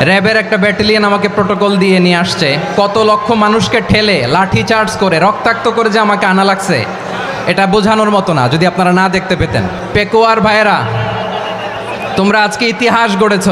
র্যাবের একটা ব্যাটালিয়ন আমাকে প্রোটোকল দিয়ে নিয়ে আসছে, কত লক্ষ মানুষকে ঠেলে লাঠি চার্জ করে রক্তাক্ত করে যে আমাকে আনা লাগছে, এটা বোঝানোর মতো না যদি আপনারা না দেখতে পেতেন। পেকুয়ার ভাইয়েরা, তোমরা আজকে ইতিহাস গড়েছ।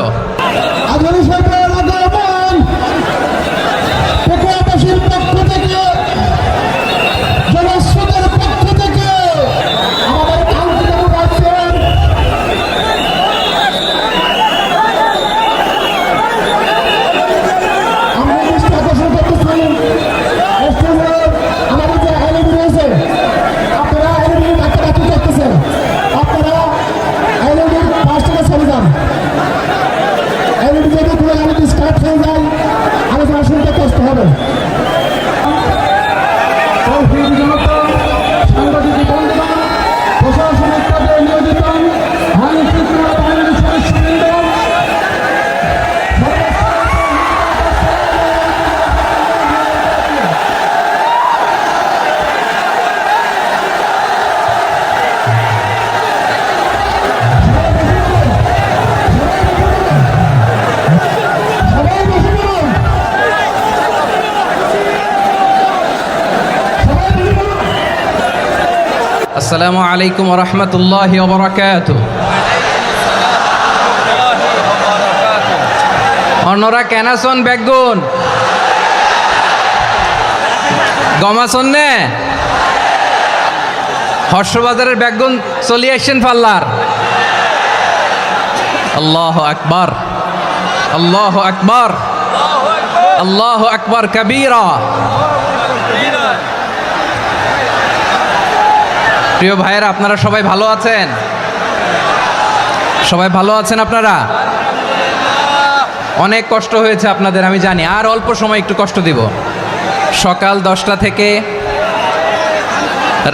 আসসালামু আলাইকুম ওয়া রাহমাতুল্লাহি ওয়া বারাকাতুহু। অন্যরা কেনাসন বেগুন গমাসন নে হর্ষবাজারের বেগুন চলি আসছেন পাল্লার। আল্লাহু আকবার, আল্লাহু আকবার, আল্লাহু আকবার কবীরা। প্রিয় ভাইয়েরা, আপনারা সবাই ভালো আছেন? সবাই ভালো আছেন আপনারা? অনেক কষ্ট হয়েছে আপনাদের আমি জানি, আর অল্প সময় একটু কষ্ট দিব। সকাল 10টা থেকে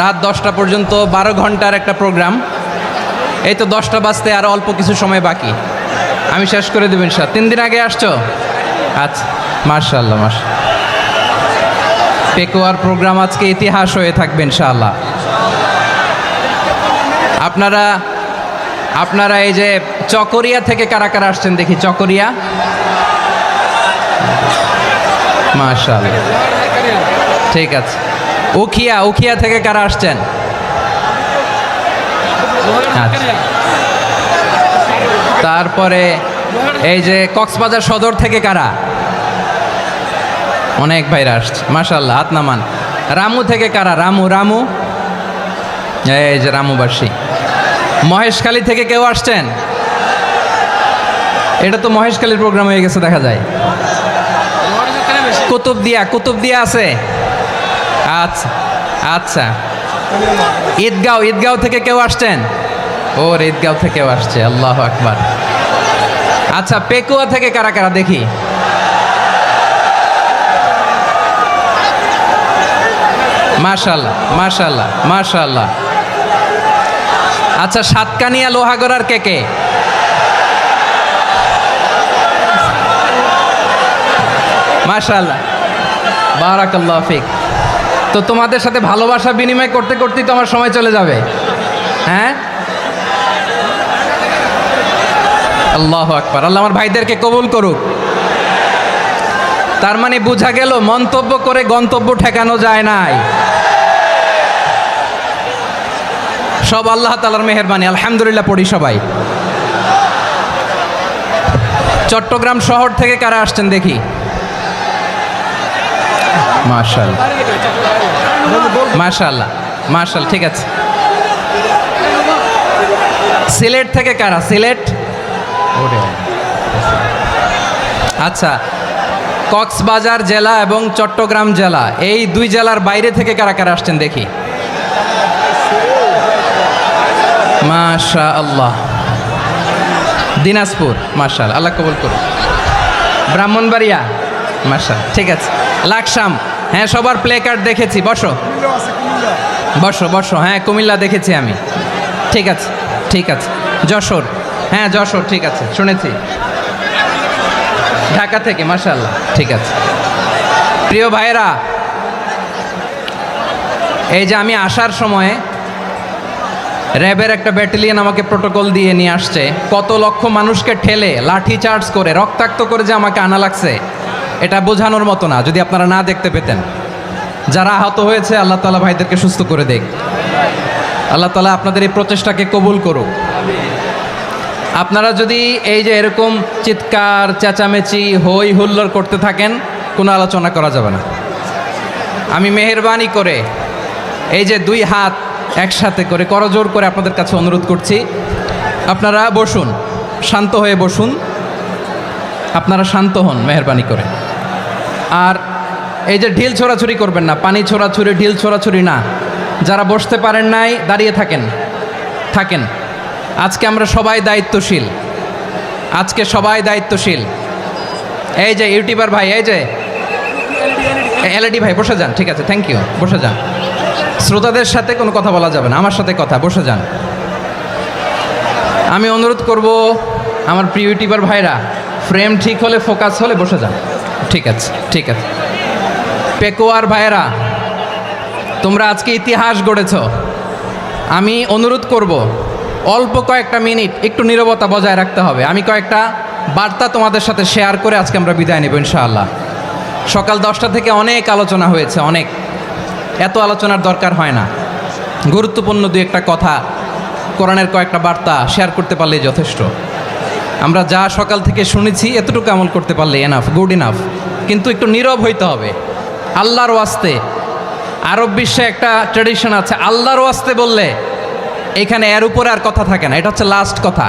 রাত 10টা পর্যন্ত 12 ঘন্টার একটা প্রোগ্রাম। এই তো 10টা বাজতে আর অল্প কিছু সময় বাকি, আমি শেষ করে দেব ইনশাআল্লাহ। 3 দিন আগে আসছো? আচ্ছা, মাশাআল্লাহ মাশাআল্লাহ। পেকুয়ার প্রোগ্রাম আজকে ইতিহাস হয়ে থাকবে ইনশাআল্লাহ। আপনারা এই যে চকরিয়া থেকে কারা কারা আসছেন দেখি? চকরিয়া, মাশাআল্লাহ, ঠিক আছে। উখিয়া থেকে কারা আসছেন? আচ্ছা। তারপরে এই যে কক্সবাজার সদর থেকে কারা? অনেক ভাইরা আসছে, মাশাআল্লাহ, হাত নামান। রামু থেকে কারা? রামু, এই যে রামুবাসী। মহেশখালী থেকে কেউ আসছেন? এটা তো মহেশখালীর প্রোগ্রাম হয়ে গেছে দেখা যায়। কুতুবদিয়া আছে? আচ্ছা আচ্ছা। ঈদগাঁও থেকে কেউ আসছেন? ওর ঈদগাঁও থেকেও আসছে, আল্লাহু আকবার। আচ্ছা, পেকুয়া থেকে কারা কারা দেখি? মাশাআল্লাহ মাশাআল্লাহ মাশাআল্লাহ। আচ্ছা, সাতকানিয়া লোহাগড়ার কে? মাশাআল্লাহ, বারাকাল্লাহু ফিক। তো তোমাদের সাথে ভালোবাসা বিনিময় করতে করতেই তো আমার সময় চলে যাবে। হ্যাঁ, আল্লাহু আকবার। আল্লাহ আমার ভাইদেরকে কবুল করুক। তার মানে বোঝা গেল মন্তব্য করে গন্তব্য ঠেকানো যায় নাই, সব আল্লাহ তাআলার মেহেরবানি। আলহামদুলিল্লাহ পড়ি সবাই। চট্টগ্রাম শহর থেকে কারা আসছেন দেখি? মাশাআল্লাহ মাশাআল্লাহ মাশাআল্লাহ, ঠিক আছে। সিলেট থেকে কারা? সিলেট, আচ্ছা। কক্সবাজার জেলা এবং চট্টগ্রাম জেলা, এই 2 জেলার বাইরে থেকে কারা কারা আসছেন দেখি? মাশাআল্লাহ। দিনাজপুর, মাশাআল্লাহ, আল্লাহ কবুল করুন। ব্রাহ্মণবাড়িয়া, মাশাআল্লাহ, ঠিক আছে। লাকসাম, হ্যাঁ, সবার প্লে কার্ড দেখেছি। বসো। হ্যাঁ, কুমিল্লা দেখেছি আমি, ঠিক আছে ঠিক আছে। যশোর, হ্যাঁ যশোর, ঠিক আছে, শুনেছি। ঢাকা থেকে, মাশাআল্লাহ, ঠিক আছে। প্রিয় ভাইয়েরা, এই যে আমি আসার সময় র্যাবের একটা ব্যাটালিয়ন আমাকে প্রোটোকল দিয়ে নিয়ে আসছে, কত লক্ষ মানুষকে ঠেলে লাঠি চার্জ করে রক্তাক্ত করে যে আমাকে আনা লাগছে, এটা বোঝানোর মতো না যদি আপনারা না দেখতে পেতেন। যারা আহত হয়েছে আল্লাহ তাআলা ভাইদেরকে সুস্থ করে দেখ। আল্লাহ তাআলা আপনাদের এই প্রচেষ্টাকে কবুল করুক। আপনারা যদি এই যে এরকম চিৎকার চেঁচামেচি হই হুল্লোড় করতে থাকেন, কোনো আলোচনা করা যাবে না। আমি মেহেরবানি করে এই যে দুই হাত একসাথে করে করজোর করে আপনাদের কাছে অনুরোধ করছি, আপনারা বসুন, শান্ত হয়ে বসুন, আপনারা শান্ত হন মেহেরবানি করে। আর এই যে ঢিল ছোড়াছুরি করবেন না, পানি ছোড়াছুরি ঢিল ছোড়াছুরি না। যারা বসতে পারেন নাই দাঁড়িয়ে থাকেন। আজকে আমরা সবাই দায়িত্বশীল, আজকে সবাই দায়িত্বশীল। এই যে ইউটিউবার ভাই, এই যে এলইডি ভাই বসে যান, ঠিক আছে, থ্যাংক ইউ, বসে যান। শ্রোতাদের সাথে কোনো কথা বলা যাবে না, আমার সাথে কথা, বসে যান। আমি অনুরোধ করব আমার প্রিয় ইউটিউবার ভাইরা, ফ্রেম ঠিক হলে ফোকাস হলে বসে যান, ঠিক আছে, ঠিক আছে। পেকোয়ার ভাইরা, তোমরা আজকে ইতিহাস গড়েছ। আমি অনুরোধ করব অল্প কয়েকটা মিনিট একটু নীরবতা বজায় রাখতে হবে। আমি কয়েকটা বার্তা তোমাদের সাথে শেয়ার করে আজকে আমরা বিদায় নেব ইনশাআল্লাহ। সকাল 10টা থেকে অনেক আলোচনা হয়েছে, অনেক, এত আলোচনার দরকার হয় না। গুরুত্বপূর্ণ দুই একটা কথা, কোরআনের কয়েকটা বার্তা শেয়ার করতে পারলেই যথেষ্ট। আমরা যা সকাল থেকে শুনেছি এতটুকু আমল করতে পারলে এনাফ, গুড ইনাফ। কিন্তু একটু নীরব হইতে হবে আল্লাহর ওয়াস্তে। আরব বিশ্বে একটা ট্র্যাডিশন আছে, আল্লাহর ওয়াস্তে বললে এখানে এর উপরে আর কথা থাকে না, এটা হচ্ছে লাস্ট কথা।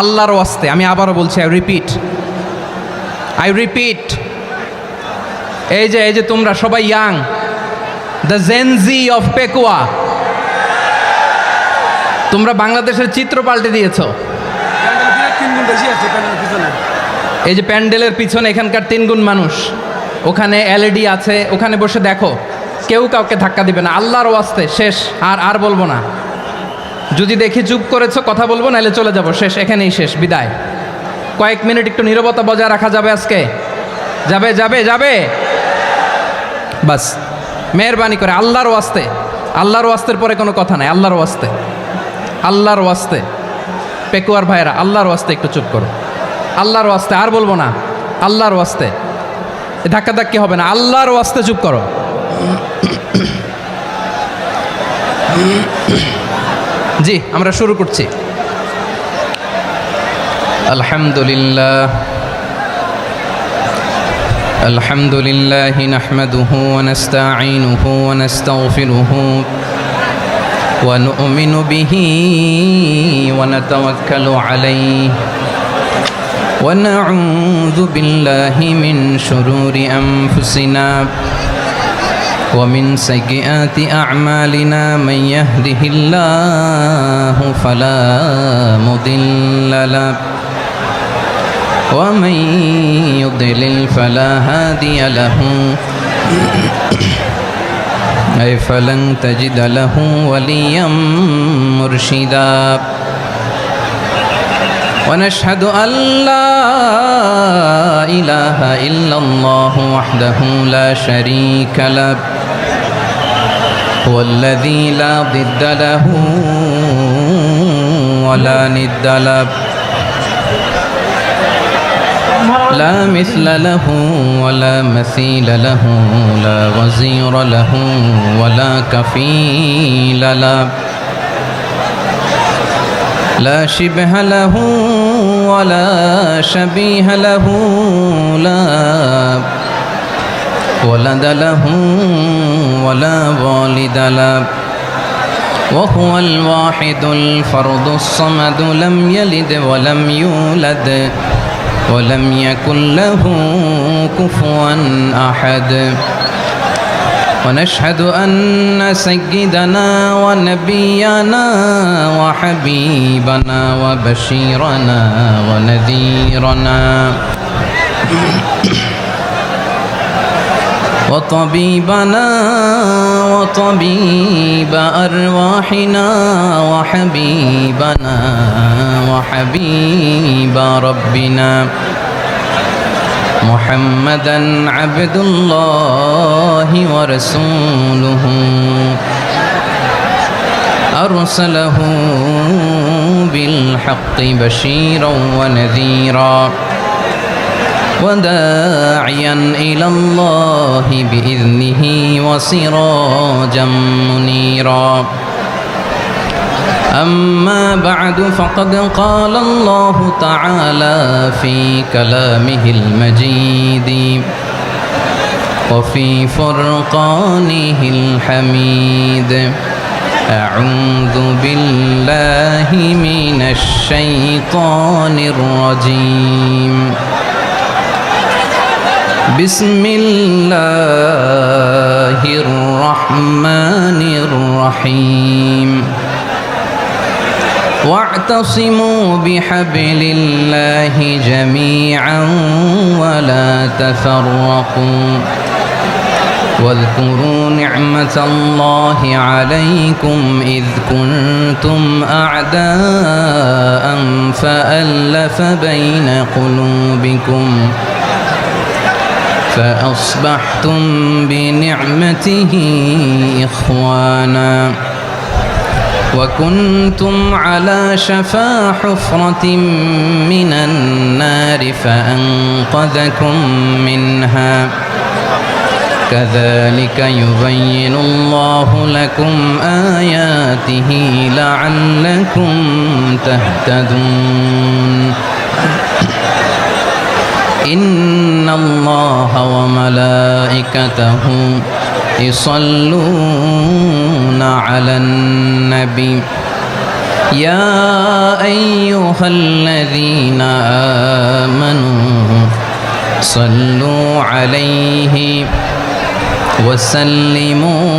আল্লাহর ওয়াস্তে, আমি আবারও বলছি, আই রিপিট। এই যে তোমরা সবাই young, the Gen Z of Pekua, তোমরা বাংলাদেশের চিত্র পাল্টে দিয়েছো। এই যে প্যান্ডেলের পিছনে এখানকার 3 গুণ মানুষ, ওখানে এলইডি আছে, ওখানে বসে দেখো, কেউ কাউকে ধাক্কা দিবে না। আল্লাহর ওয়াস্তে শেষ, আর বলবো না। যদি দেখি চুপ করেছো, কথা বলবো, নাহলে চলে যাব, শেষ, এখানেই শেষ, বিদায়। কয়েক মিনিট একটু নীরবতা বজায় রাখা যাবে আজকে? যাবে বাস, মেহরবানি করে আল্লাহর ওয়াস্তে। আল্লাহর ওয়াস্তের পরে কোনো কথা নাই, আল্লাহর ওয়াস্তে। পেকুয়ার ভাইরা, আল্লাহর ওয়াস্তে একটু চুপ করো, আল্লাহর ওয়াস্তে, আর বলবো না, আল্লাহর ওয়াস্তে। ধাক্কাধাক্কি হবে না, আল্লাহর ওয়াস্তে চুপ করো। জি, আমরা শুরু করছি। আলহামদুলিল্লাহ নাহমাদুহু ওয়া নাস্তাঈনুহু ওয়া নাস্তাগফিরুহু ওয়া নু'মিনু বিহি ওয়া নাতাওয়াক্কালু আলাইহি ওয়া নাউযু বিল্লাহি মিন শুরুরি আনফুসিনা ومن سيئات أعمالنا من يهده الله فلا مضل له ومن يضلل فلا هادي له أي فلن تجد له وليا مرشدا ونشهد أن لا إله إلا الله وحده لا شريك له هو الذي لا ضد له ولا ند له لا مثل له ولا مثيل له لا وزير له ولا كفيل له لا شبه له ولا شبيه له لا ولد له ولا والد له وهو الواحد الفرد الصمد لم يلد ولم يولد ولم يكن له كفوا أحد ونشهد أن سيدنا ونبينا وحبيبنا وبشيرنا ونذيرنا وطبيبنا وطبيب أرواحنا وحبيبنا وحبيب ربنا محمدا عبد الله ورسوله أرسله بالحق بشيرا ونذيرا وداعيا إلى الله بإذنه وسراجا منيرا أما بعد فقد قال الله تعالى في كلامه المجيد وفي فرقانه الحميد أعوذ بالله من الشيطان الرجيم بسم الله الرحمن الرحيم واعتصموا بحبل الله جميعا ولا تفرقوا واذكروا نعمة الله عليكم إذ كنتم أعداء فألف بين قلوبكم فأصبحتم بنعمته إخوانا وكنتم على شفا حفرة من النار فأنقذكم منها كذلك يبين الله لكم آياته لعلكم تهتدون إن الله وملائكته يصلون على النبي يا أيها الذين آمنوا صلوا عليه وسلموا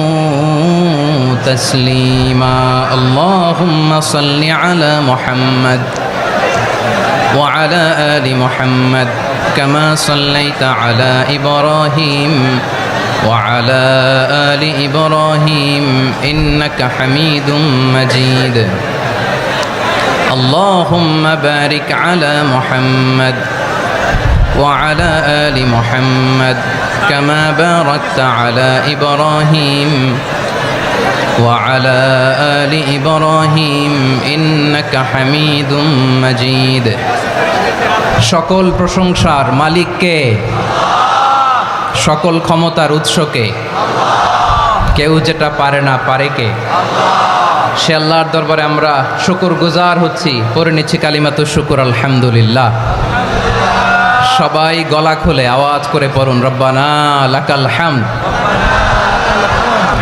تسليما اللهم صل على محمد وعلى آل محمد كما صليت على إبراهيم وعلى آل إبراهيم إنك حميد مجيد اللهم بارك على محمد وعلى آل محمد كما باركت على إبراهيم وعلى آل إبراهيم إنك حميد مجيد সকল প্রশংসার মালিক কে? সকল ক্ষমতার উৎস কে? কেউ যেটা পারে না পারে কে? সে আল্লাহর দরবারে আমরা শুকরগুজার হচ্ছি, পড়ে নিচ্ছি কালিমাতুশ শুকর আলহামদুলিল্লাহ। সবাই গলা খুলে আওয়াজ করে পড়ুন রব্বানা লাকাল হামদ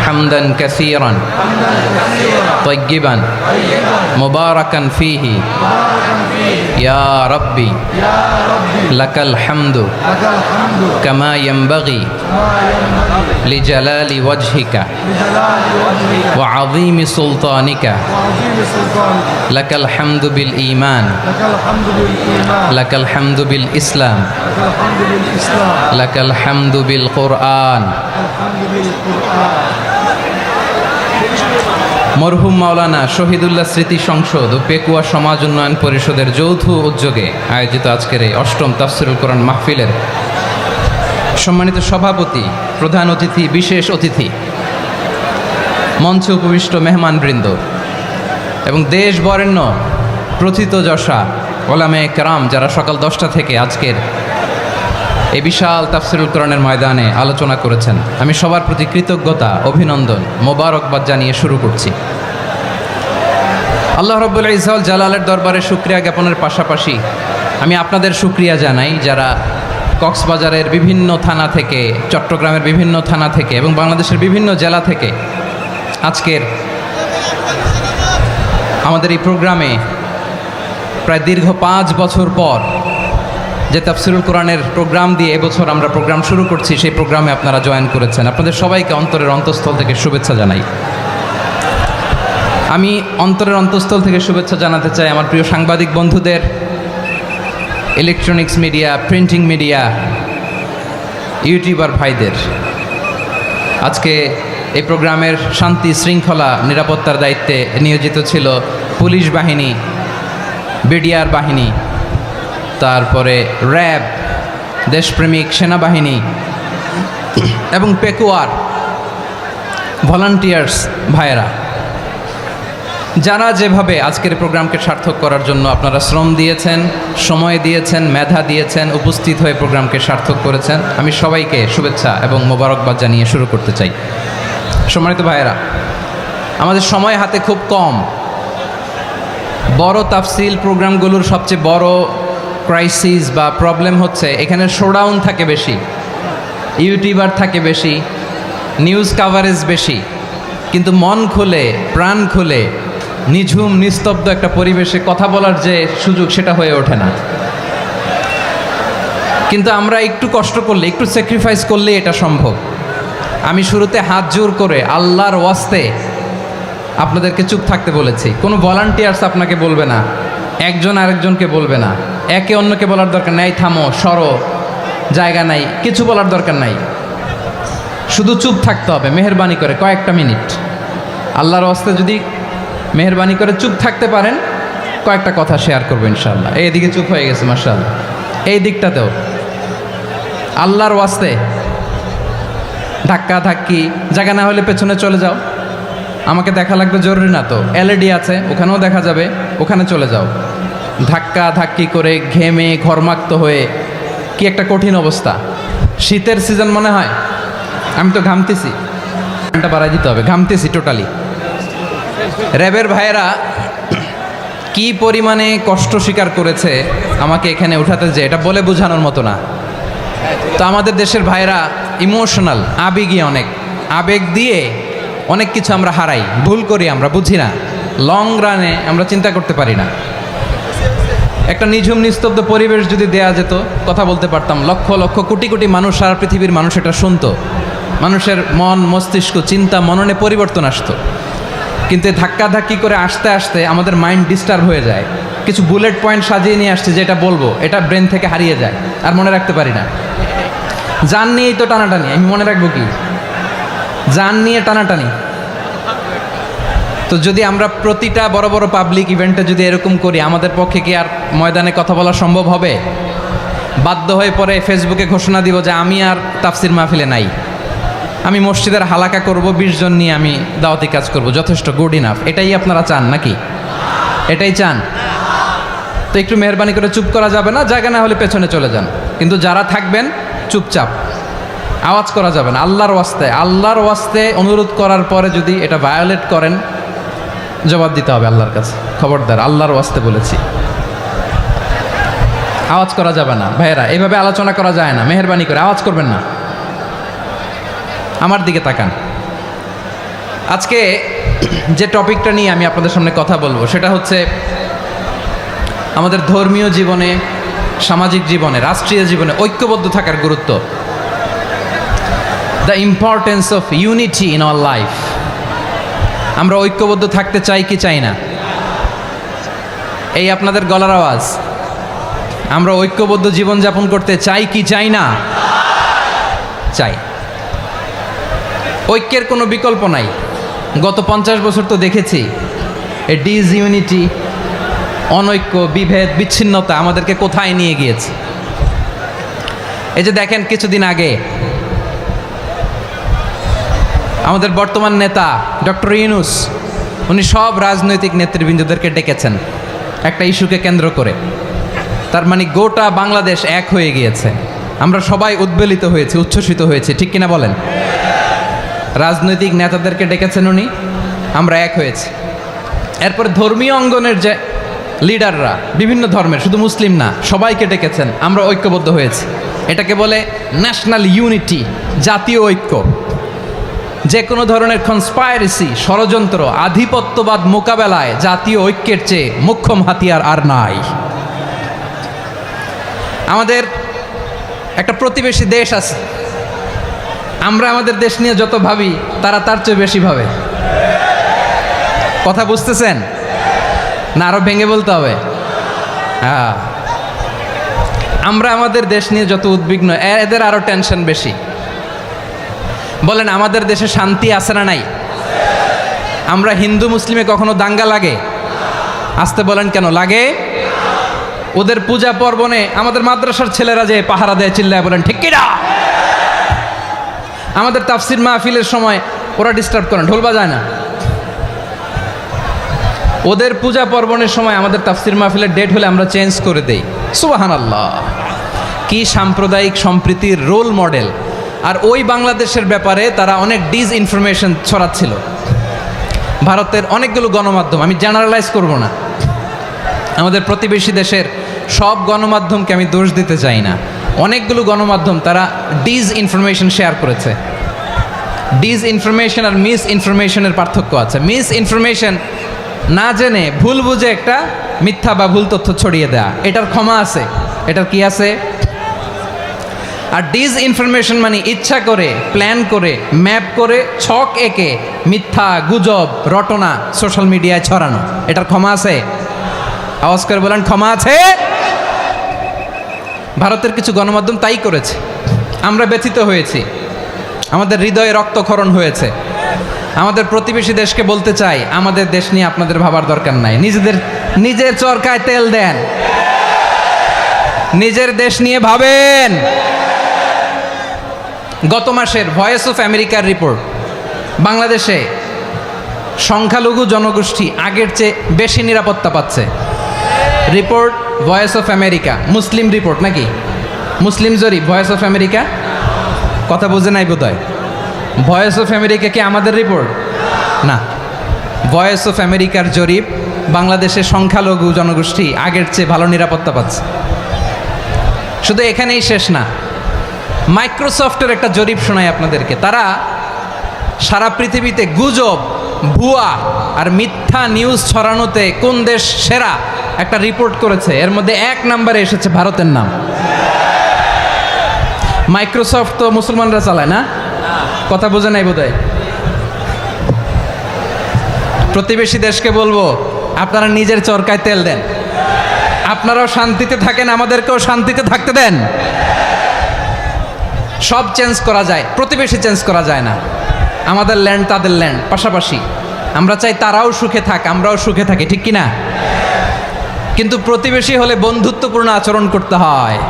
হামদান কাসীরান তাইয়্যিবান মুবারাকান ফীহি ইয়া রাব্বি লাকাল হামদু কামা ইয়ানবাগি লিজালালি ওয়াজহিকা ওয়া আযীমি সুলতানিকা লাকাল হামদু বিল ঈমান লাকাল হামদু বিল ইসলাম লাকাল হামদু বিল কুরআন। মরহুম মাওলানা শহীদুল্লাহ স্মৃতি সংসদ ও পেকুয়া সমাজ উন্নয়ন পরিষদের যৌথ উদ্যোগে আয়োজিত আজকের এই অষ্টম তাফসিরুল কোরআন মাহফিলের সম্মানিত সভাপতি, প্রধান অতিথি, বিশেষ অতিথি, মঞ্চে উপবিষ্ট মেহমানবৃন্দ এবং দেশ বরেণ্য প্রথিতযশা ওলামায়ে কেরাম যারা সকাল 10টা থেকে আজকের এই বিশাল তাফসিরুল কোরআনের ময়দানে আলোচনা করেছেন, আমি সবার প্রতি কৃতজ্ঞতা, অভিনন্দন, মোবারকবাদ জানিয়ে শুরু করছি। আল্লাহ রাব্বুল ইজ্জত ওয়াল জালালের দরবারে শুকরিয়া জ্ঞাপনের পাশাপাশি আমি আপনাদের শুকরিয়া জানাই যারা কক্সবাজারের বিভিন্ন থানা থেকে, চট্টগ্রামের বিভিন্ন থানা থেকে এবং বাংলাদেশের বিভিন্ন জেলা থেকে আজকের আমাদের এই প্রোগ্রামে প্রায় দীর্ঘ 5 বছর পর যে তাফসিরুল কোরআনের প্রোগ্রাম দিয়ে এবছর আমরা প্রোগ্রাম শুরু করছি, সেই প্রোগ্রামে আপনারা জয়েন করেছেন। আপনাদের সবাইকে অন্তরের অন্তঃস্থল থেকে শুভেচ্ছা জানাই। আমি অন্তরের অন্তঃস্থল থেকে শুভেচ্ছা জানাতে চাই আমার প্রিয় সাংবাদিক বন্ধুদের, electronics media, printing media, YouTuber ভাইদের। আজকে এই প্রোগ্রামের শান্তি শৃঙ্খলা নিরাপত্তার দায়িত্বে নিয়োজিত ছিল পুলিশ বাহিনী, বিডিআর বাহিনী, তারপরে র্যাব, দেশপ্রেমিক সেনাবাহিনী এবং পেকুয়ার ভলান্টিয়ার্স ভাইয়েরা। যারা যেভাবে আজকের প্রোগ্রামকে সার্থক করার জন্য আপনারা শ্রম দিয়েছেন, সময় দিয়েছেন, মেধা দিয়েছেন, উপস্থিত হয়ে প্রোগ্রামকে সার্থক করেছেন, আমি সবাইকে শুভেচ্ছা এবং মোবারকবাদ জানিয়ে শুরু করতে চাই। সম্মানিত ভাইয়েরা, আমাদের সময় হাতে খুব কম। বড় তাফসিল প্রোগ্রামগুলোর সবচেয়ে বড় ক্রাইসিস বা প্রবলেম হচ্ছে এখানে শোডাউন থাকে বেশি, ইউটিউবার থাকে বেশি, নিউজ কাভারেজ বেশি, কিন্তু মন খুলে প্রাণ খুলে নিঝুম নিস্তব্ধ একটা পরিবেশে কথা বলার যে সুযোগ সেটা হয়ে ওঠে না। কিন্তু আমরা একটু কষ্ট করলে, একটু স্যাক্রিফাইস করলে এটা সম্ভব। আমি শুরুতে হাত জোর করে আল্লাহর ওয়াস্তে আপনাদেরকে চুপ থাকতে বলেছি। কোনো ভলান্টিয়ার্স আপনাকে বলবে না, একজন আরেকজনকে বলবে না, একে অন্যকে বলার দরকার নাই, থামো সরো, জায়গা নাই, কিছু বলার দরকার নাই, শুধু চুপ থাকতে হবে মেহেরবানি করে কয়েকটা মিনিট। আল্লাহর ওয়াস্তে যদি মেহেরবানি করে চুপ থাকতে পারেন, কয়েকটা কথা শেয়ার করবো ইনশাআল্লাহ। এইদিকে চুপ হয়ে গেছে মাশাআল্লাহ, এই দিকটাতেও আল্লাহর ওয়াস্তে ধাক্কা ধাক্কি, জায়গা না হলে পেছনে চলে যাও, আমাকে দেখা লাগবে জরুরি না তো, এলইডি আছে ওখানেও দেখা যাবে, ওখানে চলে যাও। ধাক্কা ধাক্কি করে ঘেমে ঘরমাক্ত হয়ে কি একটা কঠিন অবস্থা। শীতের সিজন মনে হয়, আমি তো ঘামতেছি, ঘন্টা বাড়াই দিতে হবে, ঘামতেছি টোটালি। র্যাবের ভাইয়েরা কি পরিমাণে কষ্ট স্বীকার করেছে আমাকে এখানে উঠাতে, যে এটা বলে বোঝানোর মতো না। তো আমাদের দেশের ভাইয়েরা ইমোশনাল, আবেগী, অনেক আবেগ দিয়ে অনেক কিছু আমরা হারাই, ভুল করি, আমরা বুঝি না, লং রানে আমরা চিন্তা করতে পারি না। একটা নিঝুম নিস্তব্ধ পরিবেশ যদি দেয়া যেত, কথা বলতে পারতাম, লক্ষ লক্ষ কোটি কোটি মানুষ, সারা পৃথিবীর মানুষ এটা শুনতো, মানুষের মন মস্তিষ্ক চিন্তা মননে পরিবর্তন আসতো। কিন্তু ধাক্কাধাক্কি করে আসতে আসতে আমাদের মাইন্ড ডিস্টার্ব হয়ে যায়। কিছু বুলেট পয়েন্ট সাজিয়ে নিয়ে আসছে, যেটা বলবো এটা ব্রেন থেকে হারিয়ে যায়, আর মনে রাখতে পারি না। জান নিয়েই তো টানাটানি, আমি মনে রাখবো কি? জান নিয়ে টানাটানি। তো যদি আমরা প্রতিটা বড় বড় পাবলিক ইভেন্টে যদি এরকম করি, আমাদের পক্ষে কি আর ময়দানে কথা বলা সম্ভব হবে? বাধ্য হয়ে পরে ফেসবুকে ঘোষণা দিব যে আমি আর তাফসির মাহফিলে নাই, আমি মসজিদের হালাকা করব, 20 জন নিয়ে আমি দাওয়াতি কাজ করব, যথেষ্ট, গুড ইনাফ। এটাই আপনারা চান নাকি? এটাই চান? তো একটু মেহরবানি করে চুপ করা যাবে না, জায়গা না হলে পেছনে চলে যান, কিন্তু যারা থাকবেন চুপচাপ, আওয়াজ করা যাবে না। আল্লাহর ওয়াস্তে, আল্লাহর ওয়াস্তে অনুরোধ করার পরে যদি এটা ভায়োলেট করেন, জবাব দিতে হবে আল্লাহর কাছে, খবরদার, আল্লাহর ওয়াস্তে বলেছি। আওয়াজ করা যাবে না ভাইয়েরা, এইভাবে আলোচনা করা যায় না, মেহরবানি করে আওয়াজ করবেন না। আমার দিকে তাকান। আজকে যে টপিকটা নিয়ে আমি আপনাদের সামনে কথা বলবো সেটা হচ্ছে আমাদের ধর্মীয় জীবনে, সামাজিক জীবনে, রাষ্ট্রীয় জীবনে ঐক্যবদ্ধ থাকার গুরুত্ব। The importance of unity in our life. আমরা ঐক্যবদ্ধ থাকতে চাই কি চাই না? এই আপনাদের গলার আওয়াজ। আমরা ঐক্যবদ্ধ জীবনযাপন করতে চাই কি চাই না? চাই। ঐক্যের কোনো বিকল্প নাই। গত 50 বছর তো দেখেছি এ ডিসইউনিটি, অনৈক্য, বিভেদ, বিচ্ছিন্নতা আমাদেরকে কোথায় নিয়ে গিয়েছে। এই যে দেখেন, কিছুদিন আগে আমাদের বর্তমান নেতা ডক্টর ইউনূস, উনি সব রাজনৈতিক নেতৃবৃন্দদেরকে ডেকেছেন একটা ইস্যুকে কেন্দ্র করে। তার মানে গোটা বাংলাদেশ এক হয়ে গিয়েছে। আমরা সবাই উদ্বেলিত হয়েছি, উচ্ছ্বসিত হয়েছি, ঠিক কিনা বলেন? রাজনৈতিক নেতাদেরকে ডেকেছেন উনি, আমরা এক হয়েছি। এরপর ধর্মীয় অঙ্গনের যে লিডাররা, বিভিন্ন ধর্মের, শুধু মুসলিম না, সবাইকে ডেকেছেন, আমরা ঐক্যবদ্ধ হয়েছি। এটাকে বলে ন্যাশনাল ইউনিটি, জাতীয় ঐক্য। যে কোনো ধরনের কনস্পাইরেসি, ষড়যন্ত্র, আধিপত্যবাদ মোকাবেলায় জাতীয় ঐক্যের চেয়ে মোক্ষম হাতিয়ার আর নাই। আমাদের একটা প্রতিবেশী দেশ আছে, আমরা আমাদের দেশ নিয়ে যত ভাবি তারা তার চেয়ে বেশি ভাবে। কথা বুঝতেছেন না? আরো ভেঙে বলতে হবে। হ্যাঁ, আমরা আমাদের দেশ নিয়ে যত উদ্বিগ্ন, এদের আরো টেনশন বেশি। বলেন, আমাদের দেশে শান্তি আছে না নাই? আমরা হিন্দু মুসলিমে কখনো দাঙ্গা লাগে? আসতে বলেন, কেন লাগে? ওদের পূজা পার্বণে আমাদের মাদ্রাসার ছেলেরা যে পাহারা দেয়, চিল্লায় বলেন ঠিক কিনা? আমাদের তাফসির মাহফিলের সময় ওরা ডিস্টার্ব করেন, ঢোল বাজায় না। ওদের পূজা পার্বণের সময় আমাদের তাফসির মাহফিলের ডেট হলে আমরা চেঞ্জ করে দেই। সুবহানাল্লাহ, কি সাম্প্রদায়িক সম্প্রীতির রোল মডেল। আর ওই বাংলাদেশের ব্যাপারে তারা অনেক ডিসইনফরমেশন ছড়াচ্ছিল। ভারতের অনেকগুলো গণমাধ্যম, আমি জেনারেলাইজ করব না, আমাদের প্রতিবেশী দেশের সব গণমাধ্যমকে আমি দোষ দিতে চাই না, অনেকগুলো গণমাধ্যম তারা ডিসইনফরমেশন শেয়ার করেছে। ডিসইনফরমেশন আর মিস ইনফরমেশনের পার্থক্য আছে। মিস ইনফরমেশন না জেনে ভুল বুঝে একটা মিথ্যা বা ভুল তথ্য ছড়িয়ে দেয়া, এটার ক্ষমা আছে, এটার কি আছে। আর ডিসইনফরমেশন মানে ইচ্ছা করে, প্ল্যান করে, ম্যাপ করে, ছক এঁকে মিথ্যা, গুজব, রটনা সোশ্যাল মিডিয়ায় ছড়ানো, এটার ক্ষমা আছে? আওয়াজ করে বলেন, ক্ষমা আছে? ভারতের কিছু গণমাধ্যম তাই করেছে, আমরা ব্যথিত হয়েছি, আমাদের হৃদয়ে রক্তক্ষরণ হয়েছে। আমাদের প্রতিবেশী দেশকে বলতে চাই, আমাদের দেশ নিয়ে আপনাদের ভাবার দরকার নাই, নিজের চরকায় তেল দেন, নিজের দেশ নিয়ে ভাবেন। গত মাসের ভয়েস অফ আমেরিকার রিপোর্ট, বাংলাদেশে সংখ্যালঘু জনগোষ্ঠী আগের চেয়ে বেশি নিরাপত্তা পাচ্ছে। Report voice of America, Muslim report নাকি, মুসলিম জরিপ ভয়েস অফ আমেরিকা। কথা বোঝে নাই বোধহয়। ভয়েস অফ আমেরিকা কি আমাদের রিপোর্ট না? ভয়েস অফ আমেরিকার জরিপ, বাংলাদেশের সংখ্যালঘু জনগোষ্ঠী আগের চেয়ে ভালো নিরাপত্তা পাচ্ছে। শুধু এখানেই শেষ না, মাইক্রোসফটের একটা জরিপ শোনাই আপনাদেরকে। তারা সারা পৃথিবীতে গুজব, ভুয়া আর মিথ্যা নিউজ ছড়ানোতে কোন দেশ সেরা একটা রিপোর্ট করেছে। এর মধ্যে 1 নম্বরে এসেছে ভারতের নাম। মাইক্রোসফট তো মুসলমানরা চালায় না? কথা বোঝে নাই বোধহয়। প্রতিবেশী দেশকে বলবো, আপনারা নিজের চরকায় তেল দেন, আপনারাও শান্তিতে থাকেন, আমাদেরকেও শান্তিতে থাকতে দেন। সব চেঞ্জ করা যায়, প্রতিবেশী চেঞ্জ করা যায় না। আমাদের ল্যান্ড তাদের ল্যান্ড, পাশাপাশি। আমরা চাই তারাও সুখে থাক, আমরাও সুখে থাকি, ঠিক কিনা? কিন্তু প্রতিবেশী হলে বন্ধুত্বপূর্ণ আচরণ করতে হয়।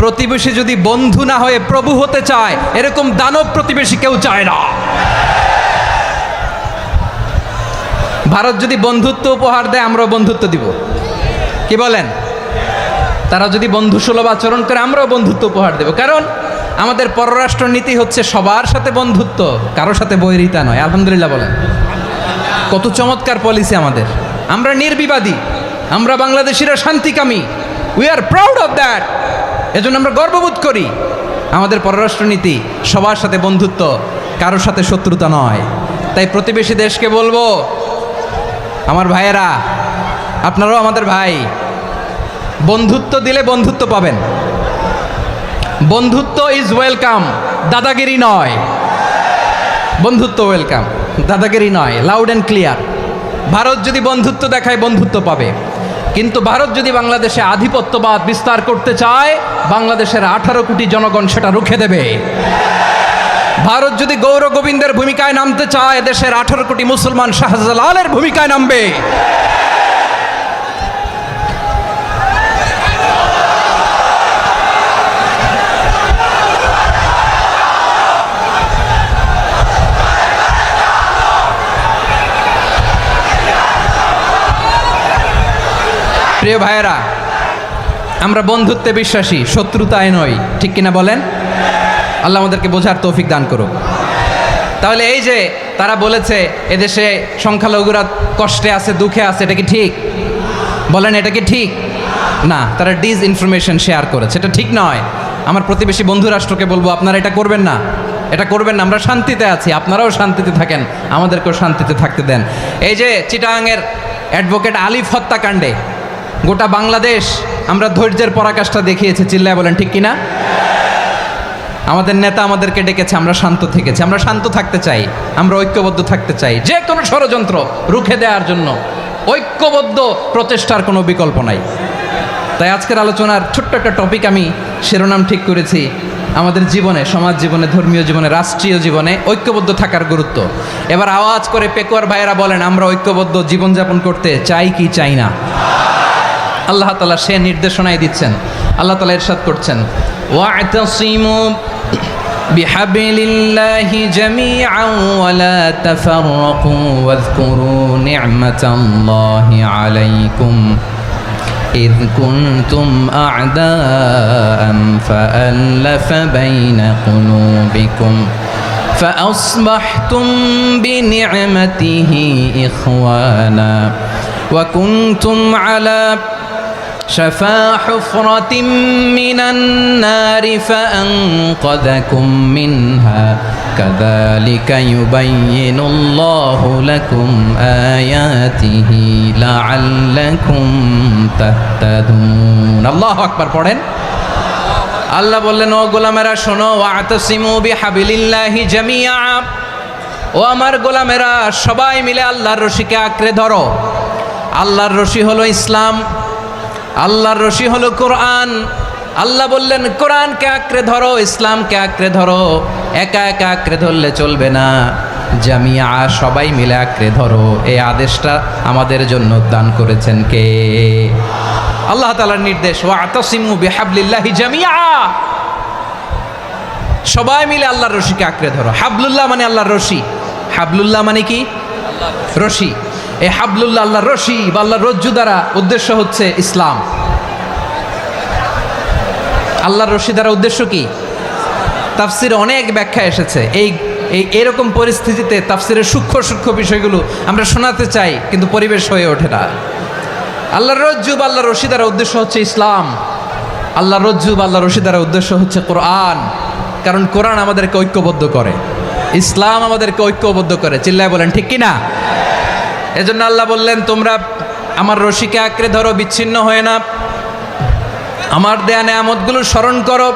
প্রতিবেশী যদি বন্ধু না হয়ে প্রভু হতে চায়, এরকম দানব প্রতিবেশী কেউ চায় না। ভারত যদি বন্ধুত্ব উপহার দেয়, আমরাও বন্ধুত্ব দিব, কি বলেন? তারা যদি বন্ধুসুলভ আচরণ করে, আমরাও বন্ধুত্ব উপহার দেব। কারণ আমাদের পররাষ্ট্র নীতি হচ্ছে সবার সাথে বন্ধুত্ব, কারোর সাথে বৈরিতা নয়। আলহামদুলিল্লাহ বলেন, কত চমৎকার পলিসি আমাদের। আমরা নির্বিবাদী, আমরা বাংলাদেশিরা শান্তিকামী, we are proud of that. এজন্য আমরা গর্ববোধ করি। আমাদের পররাষ্ট্র নীতি সবার সাথে বন্ধুত্ব, কারোর সাথে শত্রুতা নয়। তাই প্রতিবেশী দেশকে বলবো, আমার ভাইয়েরা, আপনারাও আমাদের ভাই, বন্ধুত্ব দিলে বন্ধুত্ব পাবেন। বন্ধুত্ব ইজ ওয়েলকাম, দাদাগিরি নয়। বন্ধুত্ব ওয়েলকাম, দাদাগিরি নয়, লাউড অ্যান্ড ক্লিয়ার। ভারত যদি বন্ধুত্ব দেখায়, বন্ধুত্ব পাবে। কিন্তু ভারত যদি বাংলাদেশে আধিপত্যবাদ বিস্তার করতে চায়, বাংলাদেশের 18 কোটি জনগণ সেটা রুখে দেবে। ভারত যদি গৌর গোবিন্দের ভূমিকায় নামতে চায়, দেশের 18 কোটি মুসলমান শাহজালালের ভূমিকায় নামবে। প্রিয় ভাইয়েরা, আমরা বন্ধুত্বে বিশ্বাসী, শত্রুতায় নই, ঠিক কিনা বলেন? আল্লাহ আমাদেরকে বোঝার তৌফিক দান করুক। তাহলে এই যে তারা বলেছে এদেশে সংখ্যালঘুরা কষ্টে আছে, দুঃখে আছে, এটা কি ঠিক? বলেন, এটা কি ঠিক? না, তারা ডিসইনফরমেশন শেয়ার করেছে, এটা ঠিক নয়। আমার প্রতিবেশী বন্ধু রাষ্ট্রকে বলবো, আপনারা এটা করবেন না, এটা করবেন না। আমরা শান্তিতে আছি, আপনারাও শান্তিতে থাকেন, আমাদেরকেও শান্তিতে থাকতে দেন। এই যে চিটাগাংয়ের অ্যাডভোকেট আলিফ হত্যাকাণ্ডে গোটা বাংলাদেশ আমরা ধৈর্যের পরাকাষ্ঠা দেখিয়েছি, চিল্লায় বলেন ঠিক কিনা? আমাদের নেতা আমাদেরকে ডেকেছে, আমরা শান্ত থেকেছি। আমরা শান্ত থাকতে চাই, আমরা ঐক্যবদ্ধ থাকতে চাই। যে কোনো ষড়যন্ত্র রুখে দেওয়ার জন্য ঐক্যবদ্ধ প্রচেষ্টার কোনো বিকল্প নাই। তাই আজকের আলোচনার ছোট্ট একটা টপিক আমি শিরোনাম ঠিক করেছি, আমাদের জীবনে, সমাজ জীবনে, ধর্মীয় জীবনে, রাষ্ট্রীয় জীবনে ঐক্যবদ্ধ থাকার গুরুত্ব। এবার আওয়াজ করে পেকুয়ার ভাইয়েরা বলেন, আমরা ঐক্যবদ্ধ জীবনযাপন করতে চাই কি চাই না? আল্লাহ তাআলা সে নির্দেশনাই দিচ্ছেন। আল্লাহ তাআলা ইরশাদ করছেন, ওয়া'তাসিমু بحبل الله جميعا ولا تفرقوا واذكروا نعمة الله عليكم إذ كنتم أعداء فألف بين قلوبكم فأصبحتم بنعمته إخوانا وكنتم على شفا حفرة من النار فأنقذكم منها كذلك يبين الله لكم آياته لعلكم تهتدون الله أكبر পড়েন আল্লাহ বললেন ও গোলামেরা শোনো ওয়াতাসিমু বিহাবিলিল্লাহি জামিআ ও আমার গোলামেরা সবাই মিলে আল্লাহর রশিকে আঁকড়ে ধরো আল্লাহর রশি হলো ইসলাম আল্লাহর রশি হলো কোরআন আল্লাহ বললেন কোরআনকে আঁকড়ে ধরো ইসলামকে আঁকড়ে ধরো একা একা আঁকড়ে ধরলে চলবে না জামিয়া সবাই মিলে আঁকড়ে ধরো এই আদেশটা আমাদের জন্য দান করেছেন কে আল্লাহ তাআলার নির্দেশ ওয়াতাসিমু বিহাবলিল্লাহি জামিআ সবাই মিলে আল্লাহর রশিকে আঁকড়ে ধরো হাবলুল্লাহ মানে আল্লাহর রশি হাবলুল্লাহ মানে কি রশি এই হাবলুল্লাহ আল্লাহর রশি বা আল্লাহর রজ্জু দ্বারা উদ্দেশ্য হচ্ছে ইসলাম আল্লাহর রশি দ্বারা উদ্দেশ্য কি তাফসিরে অনেক ব্যাখ্যা এসেছে এই এরকম পরিস্থিতিতে তাফসিরের সূক্ষ্ম সূক্ষ্ম বিষয়গুলো আমরা শোনাতে চাই কিন্তু পরিবেশ হয়ে ওঠে না আল্লাহর রজ্জু বা আল্লাহর রশি দ্বারা উদ্দেশ্য হচ্ছে ইসলাম আল্লাহর রজ্জু বা আল্লাহর রশি দ্বারা উদ্দেশ্য হচ্ছে কোরআন কারণ কোরআন আমাদেরকে ঐক্যবদ্ধ করে ইসলাম আমাদেরকে ঐক্যবদ্ধ করে চিল্লায় বলেন ঠিক কি না এজন্য আল্লাহ বললেন তোমরা আমার রশিকে আঁকড়ে ধরো বিচ্ছিন্ন হয়ে না আমার দেয়া নেয়ামতগুলো স্মরণ করো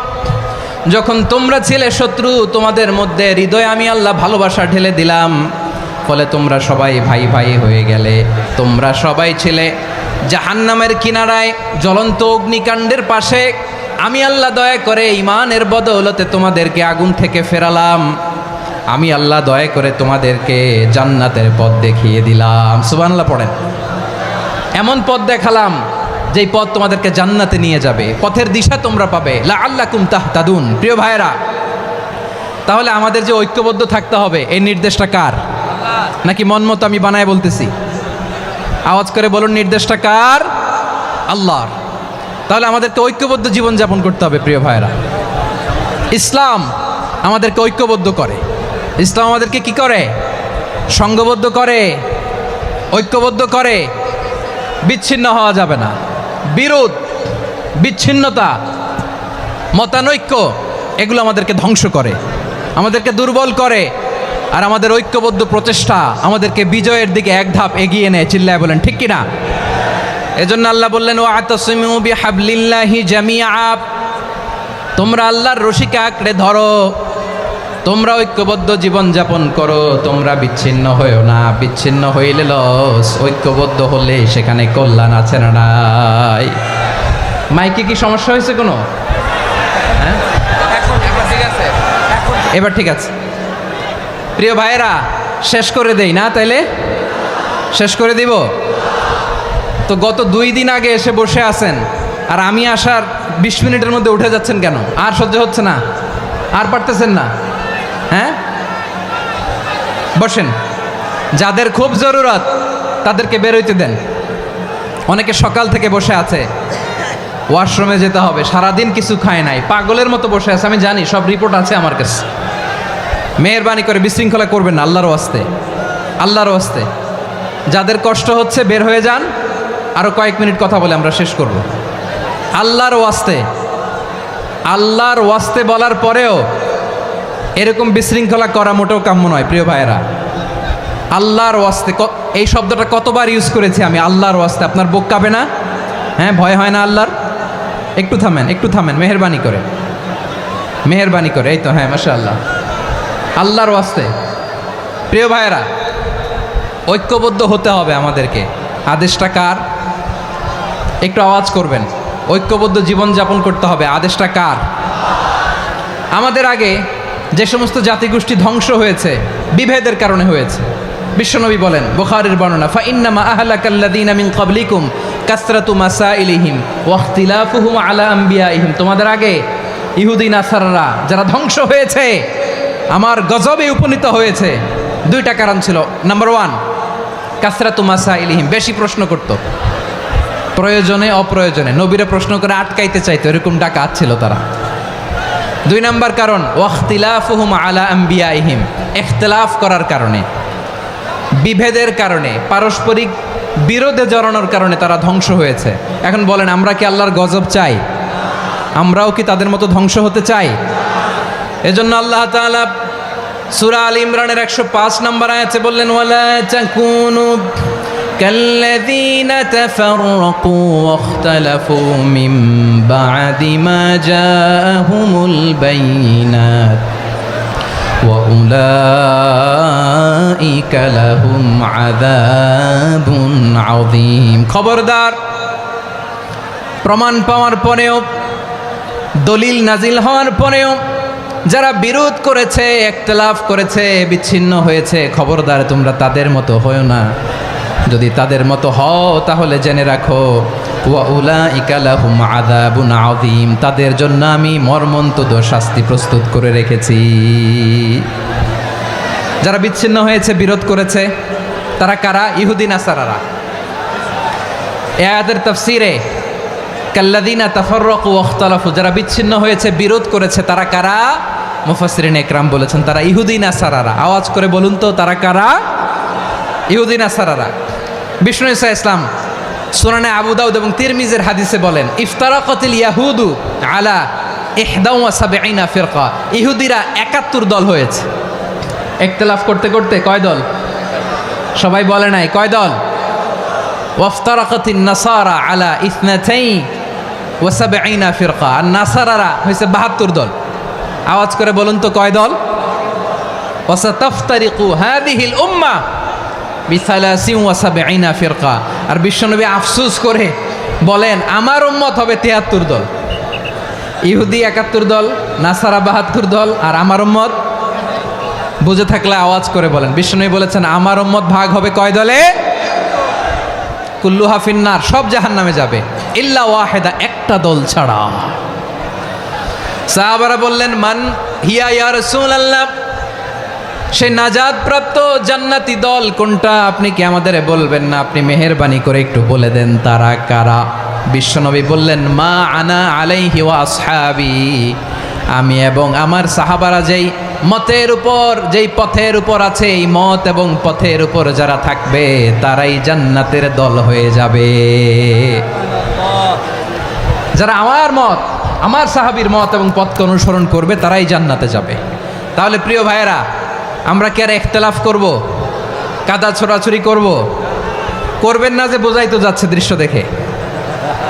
যখন তোমরা ছিলে শত্রু তোমাদের মধ্যে হৃদয়ে আমি আল্লাহ ভালোবাসা ঢেলে দিলাম ফলে তোমরা সবাই ভাই ভাই হয়ে গেলে তোমরা সবাই ছিলে জাহান্নামের কিনারায় জ্বলন্ত অগ্নিকাণ্ডের পাশে আমি আল্লাহ দয়া করে ঈমানের বদৌলতে তোমাদেরকে আগুন থেকে ফেরালাম আমি আল্লাহ দয়া করে তোমাদেরকে জান্নাতের পথ দেখিয়ে দিলাম সুবহানাল্লাহ পড়েন এমন পথ দেখালাম যেই পথ তোমাদেরকে জান্নাতে নিয়ে যাবে পথের দিশা তোমরা পাবে লাআল্লাকুম তাহতাদুন প্রিয় ভাইরা তাহলে আমাদের যে ঐক্যবদ্ধ থাকতে হবে এই নির্দেশটা কার নাকি মন মতো আমি বানায় বলতেছি আওয়াজ করে বলুন নির্দেশটা কার আল্লাহর তাহলে আমাদেরকে ঐক্যবদ্ধ জীবনযাপন করতে হবে প্রিয় ভাইরা ইসলাম আমাদেরকে ঐক্যবদ্ধ করে ইসলাম আমাদেরকে কি করে সংঘবদ্ধ করে ঐক্যবদ্ধ করে বিচ্ছিন্ন হওয়া যাবে না বিরোধ বিচ্ছিন্নতা মতানৈক্য এগুলো আমাদেরকে ধ্বংস করে আমাদেরকে দুর্বল করে আর আমাদের ঐক্যবদ্ধ প্রচেষ্টা আমাদেরকে বিজয়ের দিকে এক ধাপ এগিয়ে নেয় চিল্লায় বলেন ঠিক কিনা এজন্য আল্লাহ বললেন ওয়াতাসিমু বিহাবলিল্লাহি জামিআ তোমরা আল্লাহর রশিকে আঁকড়ে ধরো তোমরা ঐক্যবদ্ধ জীবনযাপন করো তোমরা বিচ্ছিন্ন হয়েও না বিচ্ছিন্ন হইলে লস ঐক্যবদ্ধ হলে সেখানে কল্যাণ আছে না নাই মাইকে কি সমস্যা হয়েছে কোনো হ্যাঁ ঠিক আছে এবার ঠিক আছে প্রিয় ভাইয়েরা শেষ করে দেই না তাইলে শেষ করে দিব তো গত 2 দিন আগে এসে বসে আছেন আর আমি আসার 20 মিনিটের মধ্যে উঠে যাচ্ছেন কেন আর সহ্য হচ্ছে না আর পারতেছেন না হ্যাঁ বসেন যাদের খুব জরুরত তাদেরকে বের হইতে দেন অনেকে সকাল থেকে বসে আছে ওয়াশরুমে যেতে হবে সারাদিন কিছু খায় নাই পাগলের মতো বসে আছে আমি জানি সব রিপোর্ট আছে আমার কাছে মেহেরবানি করে বিশৃঙ্খলা করবেন না আল্লাহর ওয়াস্তে আল্লাহর ওয়াস্তে যাদের কষ্ট হচ্ছে বের হয়ে যান আরো কয়েক মিনিট কথা বলে আমরা শেষ করব আল্লাহর ওয়াস্তে বলার পরেও এরকম বিশৃঙ্খলা করা মোটেও কাম্য নয় প্রিয় ভাইয়েরা আল্লাহর ওয়াস্তে এই শব্দটা কতবার ইউজ করেছি আমি আল্লাহর ওয়াস্তে আপনার বুক কাঁপে না হ্যাঁ ভয় হয় না আল্লাহর একটু থামেন মেহেরবানি করে এই তো হ্যাঁ মাশাআল্লাহ আল্লাহর ওয়াস্তে প্রিয় ভাইয়েরা ঐক্যবদ্ধ হতে হবে আমাদেরকে আদেশটা কার একটু আওয়াজ করবেন ঐক্যবদ্ধ জীবনযাপন করতে হবে আদেশটা কার আমাদের আগে যে সমস্ত জাতিগোষ্ঠী ধ্বংস হয়েছে বিভেদের কারণে হয়েছে বিশ্বনবী বলেন বুখারীর বর্ণনা ফাইন্নামা আহলাকাল্লাযীনা মিন ক্বাবলিকুম কাসরাতু মাসাইলিহিম ওয়া ইখতিলাফুহুম আলা আম্বিয়াইহিম তোমাদের আগে ইহুদি নাসারারা যারা ধ্বংস হয়েছে, আমার গজবে উপনীত হয়েছে, দুইটা কারণ ছিল। নাম্বার ওয়ান, কাসরাতু মাসাইলিহিম, বেশি প্রশ্ন করত, প্রয়োজনে অপ্রয়োজনে নবীরে প্রশ্ন করে আটকাইতে চাইতো, এরকম ডাকাত ছিল তারা। দুই নাম্বার কারণ, ওয়াখতিলাফুহুম আলা আম্বিয়াইহিম, ইখতিলাফ করার কারণে, বিভেদের কারণে, পারস্পরিক বিরোধে জড়ানোর কারণে তারা ধ্বংস হয়েছে। এখন বলেন, আমরা কি আল্লাহর গজব চাই? আমরাও কি তাদের মতো ধ্বংস হতে চাই? এজন্য আল্লাহ তাআলা সূরা আল ইমরানের 105 নম্বর আয়াতে বললেন, ওয়ালা তাকুনু কাল্লাযীনা তাফাররাকু ওয়াখতালাফু মিন বা'দি মা জাআহুমুল বাইয়িনাত ওয়া উলাইকা লাহুম আযাবুন আযীম। খবরদার, প্রমাণ পাওয়ার পরেও, দলিল নাজিল হওয়ার পরেও যারা বিরোধ করেছে, ইখতিলাফ করেছে, বিচ্ছিন্ন হয়েছে, খবরদার তোমরা তাদের মতো হও না। যদি তাদের মতো হও তাহলে জেনে রাখো, ওয়া উলাইকা লাহুম আযাবুন আযীম, তাদের জন্য আমি মর্মন্তুদ শাস্তি প্রস্তুত করে রেখেছি। যারা বিচ্ছিন্ন হয়েছে, বিরোধ করেছে, তারা কারা? ইহুদি নাসারারা। এই আয়াতের তাফসীরে কাল্লাযীনা তাফাররাকু ওয়াখতালাফু, যারা বিচ্ছিন্ন হয়েছে, বিরোধ করেছে, তারা কারা? মুফাসসিরিন ইকরাম বলেছেন তারা ইহুদি নাসারারা। আওয়াজ করে বলুন তো, তারা কারা? ইহুদি নাসারারা। বিষ্ণু ঈসা ইসলাম সুনানে আবু দাউদ এবং তিরমিজির হাদিসে বলেন, ইফতারাকাতিল ইয়াহুদু আলা 71 ফিরকা, ইহুদিরা 71 দল হয়েছে। ইখতিলাফ করতে করতে কয় দল? সবাই বলে নাই, কয় দল? ওয়াফতারাকাতিন নাসারা আলা 72 ফিরকা, আর নাসারারা হয়েছে 72 দল। আওয়াজ করে বলুন তো, কয় দল? ওয়াসাতাফতারিকু হাযিহিল উম্মাহ বি73 ফিরকা। আর বিশ্বনবী আফসোস করে বলেন, আমার উম্মত হবে 73 দল। ইহুদি 71 দল, নাসারা 72 দল, আর আমার উম্মত, বুঝে থাকলে আওয়াজ করে বলেন। বিশ্বনবী বলেছেন, আমার উম্মত ভাগ হবে কয় দলে? কুল্লুহা ফিন্নার, সব জাহান্নামে যাবে, ইল্লা ওয়াহিদা, একটা দল ছাড়া। সাহাবারা বললেন, মান হিয়া ইয়া রাসূলুল্লাহ, সেই নাজাত প্রাপ্ত জান্নাতি দল কোনটা? আপনি কি আমাদের বলবেন না? আপনি মেহেরবানি করে একটু বলে দেন তারা কারা। বিশ্বনবী বললেন, মা আনা আলাইহি ওয়া আসহাবি, আমি এবং আমার সাহাবারা যেই মতের উপর, যেই পথের উপর আছে, এই মত এবং পথের উপর যারা থাকবে তারাই জান্নাতের দল হয়ে যাবে। যারা আমার মত, আমার সাহাবীর মত এবং পথকে অনুসরণ করবে তারাই জান্নাতে যাবে। তাহলে প্রিয় ভাইয়েরা, আমরা কি আর ইখতিলাফ করব? কাদা ছোড়াছুরি করব? করবেন না যে বোঝাই তো যাচ্ছে দৃশ্য দেখে।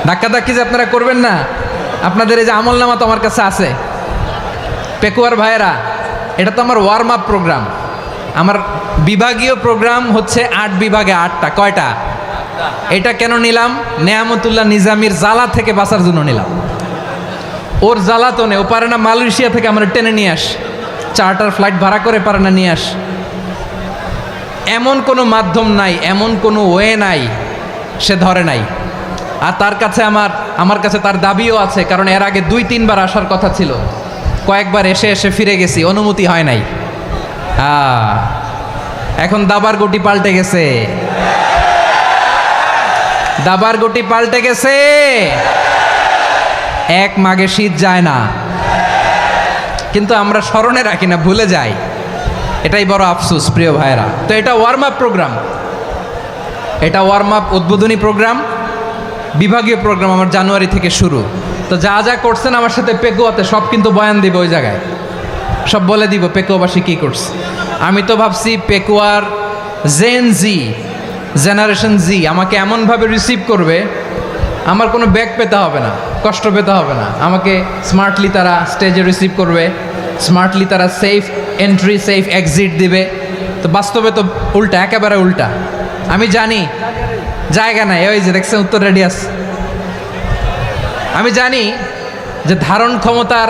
ধাক্কাধাক্কি যে আপনারা করবেন না। আপনাদের এই যে আমলনামা তো আমার কাছে আছে। পেকুয়ার ভাইয়েরা, এটা তো আমার ওয়ার্ম আপ প্রোগ্রাম। আমার বিভাগীয় প্রোগ্রাম হচ্ছে 8 বিভাগে 8টা। কয়টা? এটা কেন নিলাম? নেয়ামতুল্লাহ নিজামীর জ্বালা থেকে বাঁচার জন্য নিলাম। ওর জ্বালাতনে ও পারে না মালয়েশিয়া থেকে আমরা টেনে নিয়ে আস, চার্টার ফ্লাইট ভাড়া করে পারে না নিয়ে আস। এমন কোনো মাধ্যম নাই, এমন কোনো ওয়ে নাই সে ধরে নাই। আর তার কাছে আমার কাছে তার দাবিও আছে, কারণ এর আগে 2-3 বার আসার কথা ছিল। কয়েকবার এসে এসে ফিরে গেছি, অনুমতি হয় নাই। এখন দাবার গুটি পাল্টে গেছে, দাবার গুটি পাল্টে গেছে। এক মাঘে শীত যায় না, কিন্তু আমরা স্মরণে রাখি না, ভুলে যাই। এটাই বড় আফসোস প্রিয় ভাইয়েরা। তো এটা ওয়ার্ম আপ প্রোগ্রাম, এটা ওয়ার্ম আপ উদ্বোধনী প্রোগ্রাম, বিভাগীয় প্রোগ্রাম আমার জানুয়ারি থেকে শুরু। তো যা যা করছেন আমার সাথে পেকুয়াতে সব কিন্তু বয়ান দিব, ওই জায়গায় সব বলে দিব পেকুয়াবাসী কী করছে। আমি তো ভাবছি পেকুয়ার জেনারেশন জি আমাকে এমনভাবে রিসিভ করবে, আমার কোনো ব্যাক পেতে হবে না, কষ্ট পেতে হবে না। আমাকে স্মার্টলি তারা স্টেজে রিসিভ করবে, স্মার্টলি তারা সেফ এন্ট্রি, সেফ এক্সিট দিবে। তো বাস্তবে তো উল্টা, একেবারে উল্টা। আমি জানি জায়গা নাই, ওই যে দেখছেন উত্তর রেডিয়াস। আমি জানি যে ধারণ ক্ষমতার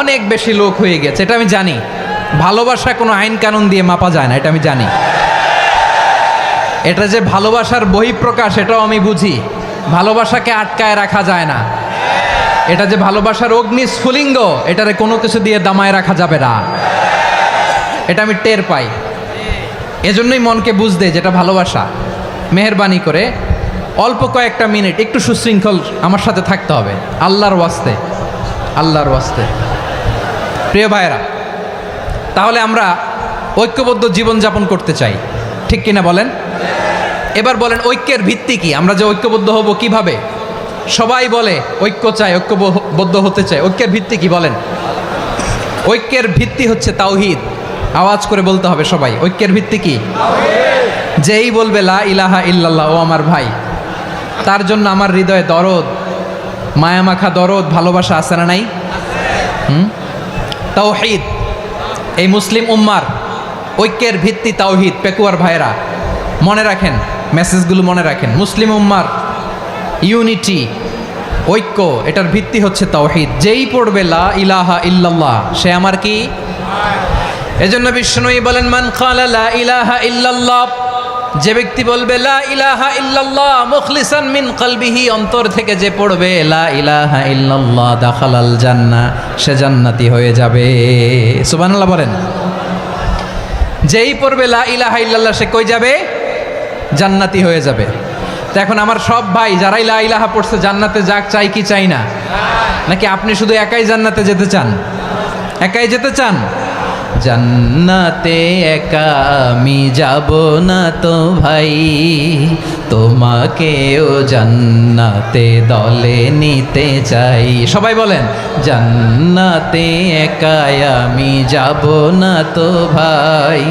অনেক বেশি লোক হয়ে গেছে, এটা আমি জানি। ভালোবাসা কোনো আইন কানুন দিয়ে মাপা যায় না, এটা আমি জানি। এটা যে ভালোবাসার বহিঃপ্রকাশ, এটাও আমি বুঝি। ভালোবাসাকে আটকায় রাখা যায় না। এটা যে ভালোবাসার অগ্নি স্ফুলিঙ্গ, এটারে কোনো কিছু দিয়ে দামায় রাখা যাবে না। এটা আমি টের পাই, এজন্যই মনকে বুঝতে যেটা ভালোবাসা। মেহেরবানি করে অল্প কয়েকটা মিনিট একটু সুশৃঙ্খল আমার সাথে থাকতে হবে, আল্লাহর ওয়াস্তে, আল্লাহর ওয়াস্তে। প্রিয় ভাইয়েরা, তাহলে আমরা ঐক্যবদ্ধ জীবনযাপন করতে চাই, ঠিক কিনা বলেন? এবার বলেন ঐক্যের ভিত্তি কি? আমরা যে ঐক্যবদ্ধ হব কিভাবে? সবাই বলে ঐক্য চাই, ঐক্যবদ্ধ হতে চাই। ঐক্যের ভিত্তি কি বলেন? ঐক্যের ভিত্তি হচ্ছে তাওহীদ। আওয়াজ করে বলতে হবে সবাই, ঐক্যের ভিত্তি কি? যেই বলবে লা ইলাহা ইল্লাল্লাহ, ও আমার ভাই, তার জন্য আমার হৃদয়ে দরদ, মায়ামাখা দরদ, ভালোবাসা আছে না নাই? তাওহীদ। এই মুসলিম উম্মার ঐক্যের ভিত্তি তাওহীদ। পেকুয়ার ভাইরা মনে রাখেন, মেসেজগুলো মনে রাখেন। মুসলিম উম্মার ইউনিটি, ঐক্য, এটার ভিত্তি হচ্ছে তাওহীদ। যেই পড়বে লা ইলাহা ইল্লাল্লাহ, সে আমার কি? এজন্য বিষ্ণুই বলেন, মান ক্বালা লা ইলাহা ইল্লাল্লাহ, যে ব্যক্তি বলবে লা ইলাহা ইল্লাল্লাহ মুখলিসান মিন কলবিহি, অন্তর থেকে যে পড়বে লা ইলাহা ইল্লাল্লাহ, দাখালাল জান্নাহ, সে জান্নাতি হয়ে যাবে। সুবহানাল্লাহ বলেন। যেই পড়বে লা ইলাহা ইল্লাল্লাহ, সে কই যাবে? জান্নাতি হয়ে যাবে। তো এখন আমার সব ভাই যারাই লা ইলাহা পড়ছে জান্নাতে যাক, চাই কি চাই না? নাকি আপনি শুধু একাই জান্নাতে যেতে চান? একাই যেতে চান? জান্নাতে একা আমি যাব না তো ভাই, তোমাকেও জান্নাতে দলে নিতে চাই। সবাই বলেন, জান্নাতে একা আমি যাব না তো ভাই,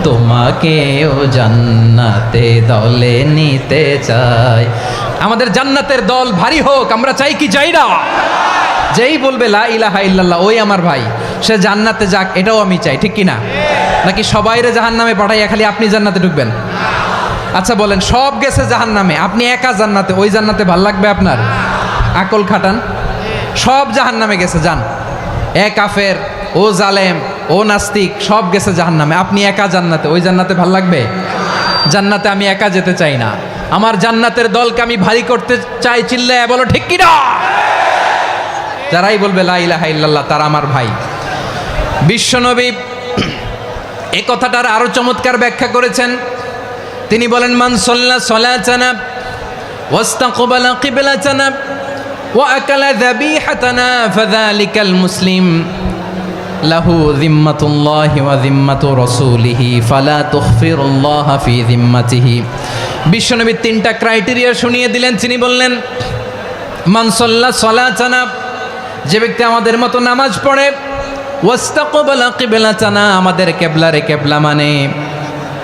তোমাকেও জান্নাতে দলে নিতে চাই। আমাদের জান্নাতের দল ভারী হোক, আমরা চাই কি চাই না? যেই বলবে লা ইলাহা ইল্লাল্লাহ, ওই আমার ভাই, সে জান্নাতে যাক, এটাও আমি চাই, ঠিক কিনা? নাকি সবাইরে জাহান্নামে পাঠাইয়া খালি আপনি জান্নাতে ঢুকবেন? আচ্ছা বলেন, সব গেছে জাহান্নামে, আপনি একা জান্নাতে, ওই জান্নাতে ভাল লাগবে আপনার? আকল খাটান। সব জাহান্নামে গেছে, যান। এ কাফের, ও জালেম, ও নাস্তিক, সব গেছে জাহান্নামে, আপনি একা জান্নাতে, ওই জান্নাতে ভাল লাগবে? জান্নাতে আমি একা যেতে চাই না, আমার জান্নাতের দলকে আমি ভারী করতে চাই। চিল্লায় বলো ঠিক কিনা? যারাই বলবে লা ইলাহা ইল্লাল্লাহ, তারা আমার ভাই। বিশ্বনবী এই কথাটার আরো চমৎকার ব্যাখ্যা করেছেন। তিনি বলেন, মান সাল্লা সালাতানা ওয়াস্তাকবালা কিবলাতানা ওয়া আকালা যাবিহাতানা ফাযালিকাল মুসলিম লাহু যিম্মাতুল্লাহি ওয়া যিম্মাতু রাসূলিহি ফালা তুখফিরুল্লাহ ফি যিম্মাতিহি। বিশ্বনবী তিনটা ক্রাইটেরিয়া শুনিয়ে দিলেন। তিনি বললেন, মান সাল্লা সালাতানা, যে ব্যক্তি আমাদের মতো নামাজ পড়ে, ওয়াস্তাকবালা কিবলাতানা, আমাদের কেবলারে কেবলা মানে,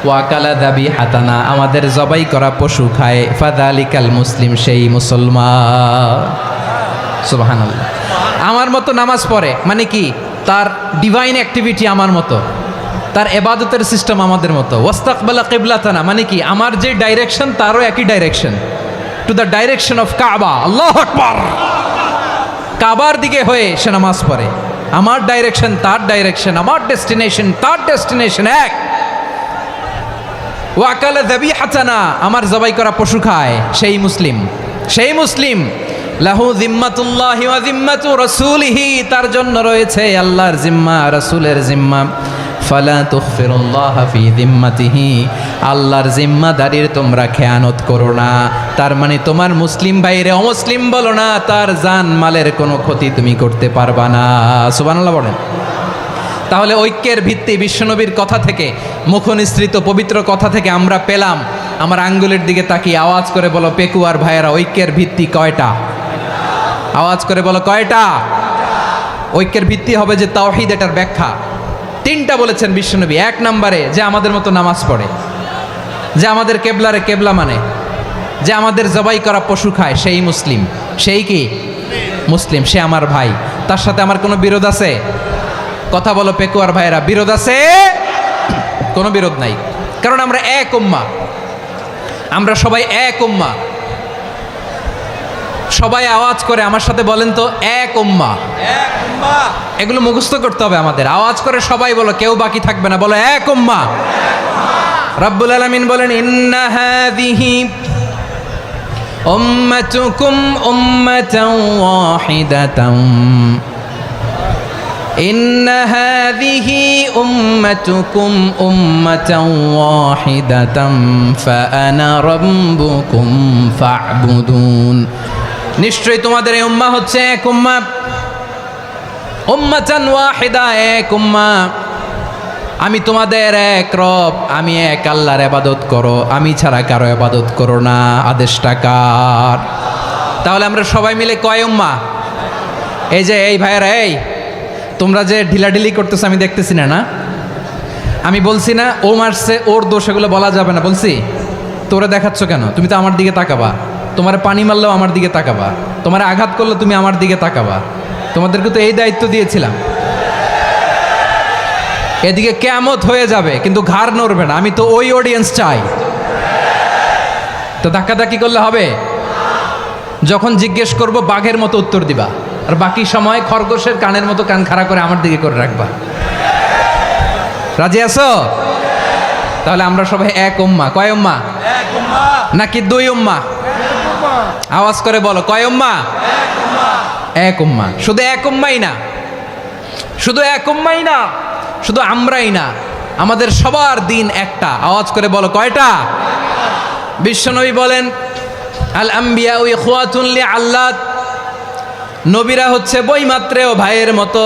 ওয়াকালা যাবিহাতানা, আমাদের জবাই করা পশু খায়, ফাযালিকাল মুসলিম, সেই মুসলমান। সুবহানাল্লাহ। আমার মতো নামাজ পড়ে মানে কি? তার ডিভাইন অ্যাক্টিভিটি আমার মতো, তার ইবাদতের সিস্টেম আমাদের মতো। ওয়াস্তাকবালা কিবলাতানা মানে কি? আমার যে ডাইরেকশন তারও একই direction, to the direction of কাবা। আল্লাহু আকবার। কাবার দিকে হয়ে সে নামাজ পড়ে। আমার ডাইরেকশন তার ডাইরেকশন, আমার ডেস্টিনেশন তার ডেস্টিনেশন এক। ওয়াকালা যাবিহাতানা, আমার জবাই করা পশু খায়, সেই মুসলিম, সেই মুসলিম। লাহু যিম্মাতুল্লাহি ওয়া যিম্মাতু রাসূলিহি, তার জন্য রয়েছে আল্লাহর জিম্মা, রাসূলের জিম্মা। ফালা তুখফিরুল্লাহ ফি যিম্মাতিহি, আল্লাহর জিম্মাদারির তোমরা খেয়ানত করো না। তার মানে তোমার মুসলিম ভাইরে অমুসলিম বলো না, তার জান মালের কোনো ক্ষতি তুমি করতে পারবা না। সুবহানাল্লাহ বলেন। তাহলে ঐক্যের ভিত্তি বিশ্বনবীর কথা থেকে, মুখনিসৃত পবিত্র কথা থেকে আমরা পেলাম। আমার আঙ্গুলের দিকে তাকিয়ে আওয়াজ করে বলো পেকুয়ার ভাইয়েরা, ঐক্যের ভিত্তি কয়টা? আওয়াজ করে বলো কয়টা? ঐক্যের ভিত্তি হবে যে তাওহীদ, এটার ব্যাখ্যা তিনটা বলেছেন বিশ্বনবী। এক নম্বরে, যে আমাদের মতো নামাজ পড়ে, যে আমাদের কেবলারে কেবলা মানে, যে আমাদের জবাই করা পশু খায়, সেই মুসলিম। সেই কি? মুসলিম, সে আমার ভাই। তার সাথে আমার কোনো বিরোধ আছে? কথা বলো পেকুয়ার ভাইরা, বিরোধ আছে? কোনো বিরোধ নাই, কারণ আমরা এক উম্মাহ, আমরা সবাই এক উম্মাহ। সবাই আওয়াজ করে আমার সাথে বলেন তো, এক উম্মাহ। এগুলো মুখস্থ করতে হবে আমাদের। আওয়াজ করে সবাই বলো, কেউ বাকি থাকবে না, বলো এক উম্মাহ। রব্বুল আলামিন বলেন, ইন্না হাযিহি উম্মাতুকুম উম্মাতাও ওয়াহিদাতাম ইন্না হাযিহি উম্মাতুকুম উম্মাতাও ওয়াহিদাতাম ফাআনা রাব্বুকুম ফা'বুদুন। নিশ্চয়ই তোমাদের এই উম্মাহ হচ্ছে এক উম্মাহ, উম্মাতান ওয়াহিদা, এক উম্মাহ। আমি তোমাদের এক রব, আমি এক আল্লাহর ইবাদত করো, আমি ছাড়া কারো ইবাদত করো না। আদেশটা কার? তাহলে আমরা সবাই মিলে কয় উম্মাহ? এই যে এই ভাইয়েরা, এই তোমরা যে ঢিলাঢিলি করতেছো আমি দেখতেছি না, না আমি বলছি না ও মারছে ওর দোষ, এগুলো বলা যাবে না বলছি? তোরা দেখাচ্ছ কেন? তুমি তো আমার দিকে তাকাবা। তোমার পানি মারলেও আমার দিকে তাকাবা, তোমার আঘাত করলে তুমি আমার দিকে তাকাবা। তোমাদেরকে তো এই দায়িত্ব দিয়েছিলাম। এদিকে কিয়ামত হয়ে যাবে কিন্তু ঘাড় নড়বে না, আমি তো ওই অডিয়েন্স চাই। তো ধাক্কাধাক্কি করলে হবে? যখন জিজ্ঞেস করব বাঘের মতো উত্তর দিবা, আর বাকি সময় খরগোশের কানের মতো কান খাড়া করে আমার দিকে করে রাখবা। রাজি আছো? তাহলে আমরা সবাই এক উম্মাহ। কয় উম্মাহ? নাকি দুই উম্মাহ? আওয়াজ করে বলো, কয় উম্মাহ? এক উম্মাহ। শুধু এক উম্মাই না, শুধু এক উম্মাই না, শুধু আমরাই না, আমাদের সবার দিন একটা। আওয়াজ করে বলো, কয়টা? বিশ্বনবী বলেন, আল আম্বিয়া ইখওয়াতুন লিআল্লাত, নবীরা হচ্ছে বইমাত্রেও ভাইয়ের মতো।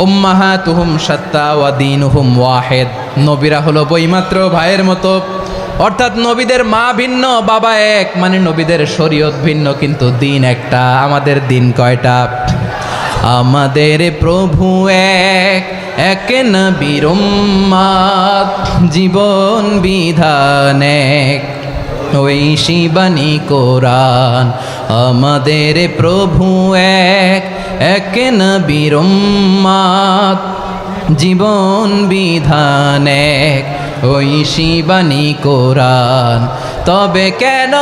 উম্মাহাতুহুম শাত্তা ওয়া দীনুহুম ওয়াহিদ, নবীরা হলো বইমাত্রেও ভাইয়ের মতো। অর্থাৎ নবীদের মা ভিন্ন, বাবা এক, মানে নবীদের শরীয়ত ভিন্ন কিন্তু দিন একটা। আমাদের দিন কয়টা? আমাদের প্রভু এক, এক নবীর উম্মাত, জীবন বিধান এক, ওই শিবানী কোরআন। আমাদের প্রভু এক, এক নবীর উম্মাত, জীবন বিধান এক, ওই শিবানী কোরআন। তবে কেন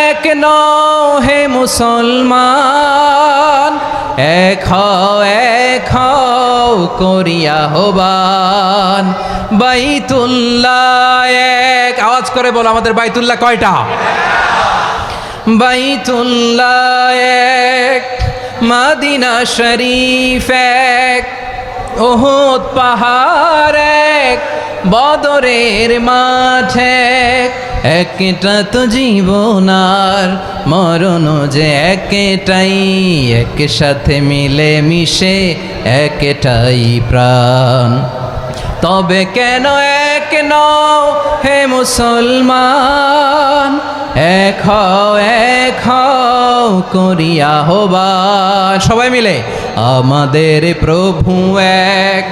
এক নও হে মুসলমান? এক হও করিয়া হবান। বাইতুল্লাহ এক, আওয়াজ করে বলো আমাদের বাইতুল্লাহ কয়টা? বাইতুল্লাহ এক, মদিনা শরীফ এক, উহুদ পাহাড় এক, বদরের মাঠ এক। একটা তো জীবন আর মরণ যে একটাই, একসাথে মিলে মিশে একটাই প্রাণ। তবে কেন এক নও হে মুসলমান? এক হও করিয়া হবান। সবাই মিলে আমাদের প্রভু এক,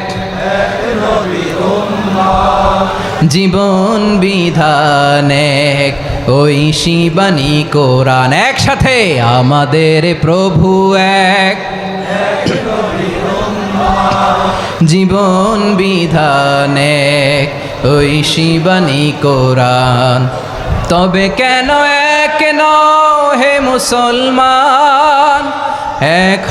জীবন বিধান এক, ওই শিবানী কোরআন। একসাথে আমাদের প্রভু এক, জীবন বিধান এক, ওই শিবানী কোরআন। তবে কেন এক নও হে মুসলমান? এক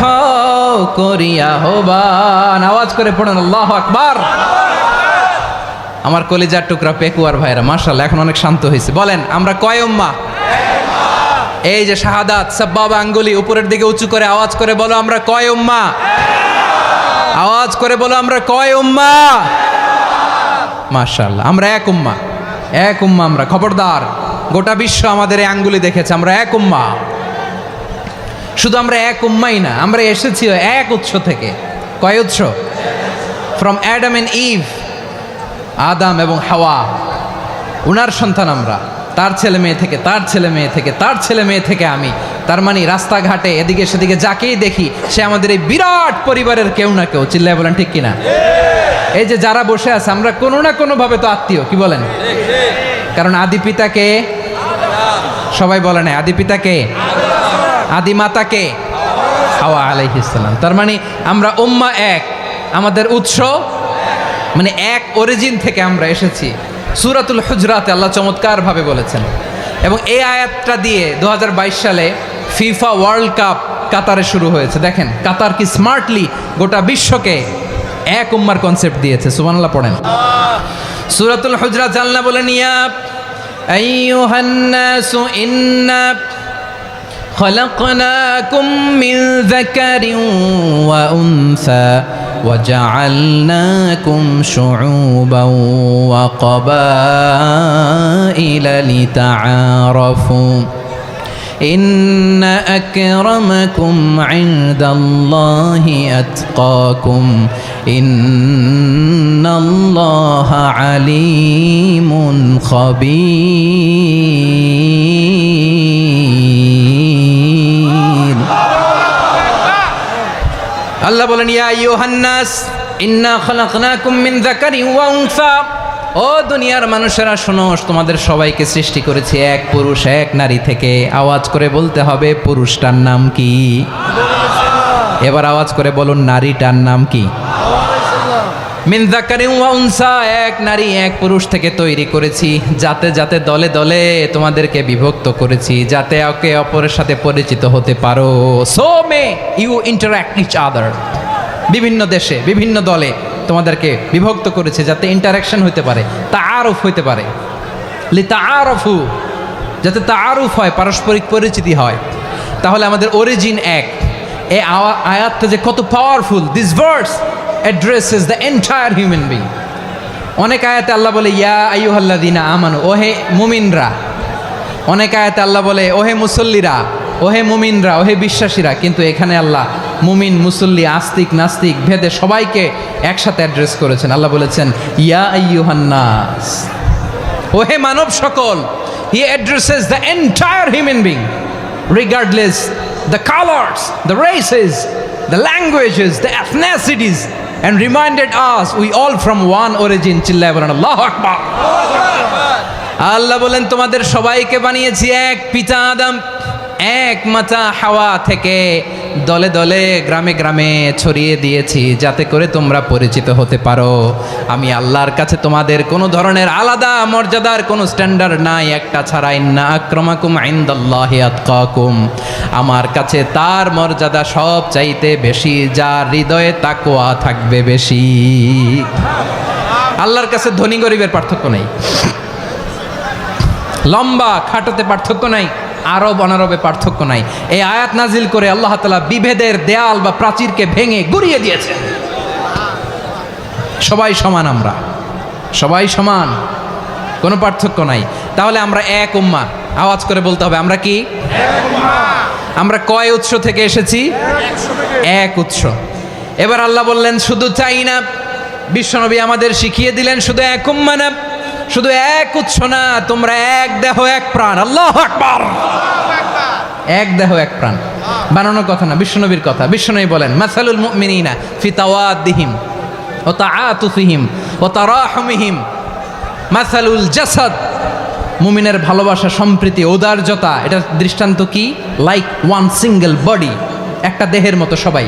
হও করিয়া হবান। আওয়াজ করে পড়ুন আল্লাহু আকবার। আমার কলিজার টুকরা পেকুয়ার ভাইরা মাশাআল্লাহ এখন অনেক শান্ত হয়েছে। বলেন আমরা কয় উম্মাহ? এই যে শাহাদাত সাব্বাবা আঙ্গুলি উপরের দিকে উঁচু করে আওয়াজ করে বলো আমরা কয় উম্মাহ? আওয়াজ করে বলো আমরা কয় উম্মাহ? মাশাআল্লাহ আমরা এক উম্মাহ, এক উম্মাহ আমরা। খবরদার, গোটা বিশ্ব আমাদের এই আঙ্গুলি দেখেছে, আমরা এক উম্মাহ। শুধু আমরা এক উম্মাই না, আমরা এসেছি এক উৎস থেকে। কয় উৎস? ফ্রম অ্যাডাম এন্ড ইভ, আদাম এবং হাওয়া, উনার সন্তান আমরা। তার ছেলে মেয়ে থেকে, তার ছেলে মেয়ে থেকে, তার ছেলে মেয়ে থেকে আমি। তার মানে রাস্তাঘাটে এদিকে সেদিকে যাকেই দেখি সে আমাদের এই বিরাট পরিবারের কেউ না কেউ। চিল্লায় বলেন ঠিক কিনা? এই যে যারা বসে আছে আমরা কোনো না কোনো ভাবে তো আত্মীয়, কি বলেন? কারণ আদি পিতাকে সবাই বলে না, আদি পিতাকে, আদি মাতাকে হাওয়া আলাইহিস সালাম। তার মানে আমরা উম্মাহ এক, আমাদের উৎস মানে এক অরিজিন থেকে আমরা এসেছি। সূরাতুল হুজরাতে আল্লাহ চমৎকার ভাবে বলেছেন। এবং এই আয়াতটা দিয়ে 2022 সালে ফিফা ওয়ার্ল্ড কাপ কাতারে শুরু হয়েছে। দেখেন কাতার কি স্মার্টলি গোটা বিশ্বকে এক উম্মার কনসেপ্ট দিয়েছে। সুবহানাল্লাহ পড়েন। সূরাতুল হুজরাত আল্লাহ বলেন, ইয়া আইয়ুহান নাসু ইন্না خلقناكم من ذكر وأنثى وجعلناكم شعوبا وقبائل لتعارفوا إن أكرمكم عند الله أتقاكم إن الله عليم خبير আল্লাহ বলেন ইয়া আইয়ুহান নাস ইন্না খালাকনাকুম মিন যাকারিন ওয়া উনসা, ও দুনিয়ার মানুষেরা শোনো, তোমাদের সবাইকে সৃষ্টি করেছি এক পুরুষ এক নারী থেকে। আওয়াজ করে বলতে হবে পুরুষটার নাম কি? এবার আওয়াজ করে বলুন নারীটার নাম কি? মিন যাকারিন ওয়া উনসা, এক নারী এক পুরুষ থেকে তৈরি করেছি, যাতে যাতে দলে দলে তোমাদেরকে বিভক্ত করেছি, যাতে একে অপরের সাথে পরিচিত হতে পারো। So may you interact each other, বিভিন্ন দেশে বিভিন্ন দলে তোমাদেরকে বিভক্ত করেছে যাতে ইন্টারাকশন হইতে পারে, তাআরুফ হইতে পারে। লিতাআরফু, যাতে তাআরুফ হয়, পারস্পরিক পরিচিতি হয়। তাহলে আমাদের অরিজিন এক। এই আয়াতটা যে কত powerful! This verse addresses the entire human being. অনেক আয়াতে আল্লাহ বলে ইয়া আইয়ুহাল্লাযীনা আমানু, ওহে মুমিনরা। অনেক আয়াতে আল্লাহ বলে ওহে মুসল্লিরা, ওহে মুমিনরা, ওহে বিশ্বাসীরা। কিন্তু এখানে আল্লাহ মুমিন মুসল্লি আস্তিক নাস্তিক ভেদে সবাইকে একসাথে অ্যাড্রেস করেছেন। আল্লাহ বলেছেন ইয়া আইয়ুহান নাস, ওহে মানব সকল। হি addresses the entire human being regardless the colours, the races, the languages, the এথনিসিটিস, and reminded us we all from one origin. চিল্লায় বলেন আল্লাহু আকবার। আল্লাহ বলেন তোমাদের সবাইকে বানিয়েছি এক পিতা আদম, এক মাতা হাওয়া থেকে, দলে দলে গ্রামে গ্রামে ছড়িয়ে দিয়েছি যাতে করে তোমরা পরিচিত হতে পারো। আমি আল্লাহর কাছে তোমাদের কোনো ধরনের আলাদা মর্যাদার কোনো স্ট্যান্ডার্ড নাই একটা ছাড়া। ইন্না আক্রামাকুম ইনদাল্লাহি আতকাকুম, আমার কাছে তার মর্যাদা সব চাইতে বেশি যার হৃদয়ে তাকওয়া থাকবে বেশি। আল্লাহর কাছে ধনী গরিবের পার্থক্য নেই, লম্বা খাটোতে পার্থক্য নাই, আরব অনারবে পার্থক্য নাই। এই আয়াত নাজিল করে আল্লাহ তাআলা বিভেদের দেয়াল বা প্রাচীরকে ভেঙে গুড়িয়ে দিয়েছেন। সবাই সমান, আমরা সবাই সমান, কোনো পার্থক্য নাই। তাহলে আমরা এক উম্মাহ। আওয়াজ করে বলতে হবে আমরা কি? আমরা কয় উৎস থেকে এসেছি? এক উৎস। এবার আল্লাহ বললেন শুধু চাই না, বিশ্বনবী আমাদের শিখিয়ে দিলেন শুধু এক উম্মাহ না, শুধু এক উৎস না, তোমরা এক দেহ এক প্রাণ। আল্লাহু আকবার। এক দেহ এক প্রাণ বানানোর কথা না, বিশ্বনবীর কথা। বিশ্বনবী বলেন মাসালুল মুমিনিনা ফি তাওয়াদ্দিহিম ওয়া তাআতুফিহিম ওয়া তারাহুমিহিম মাসালুল জাসাদ, মুমিনের ভালোবাসা, সম্প্রীতি, ঔদার্যতা, এটা দৃষ্টান্ত কি? লাইক ওয়ান সিঙ্গেল বডি, একটা দেহের মতো সবাই।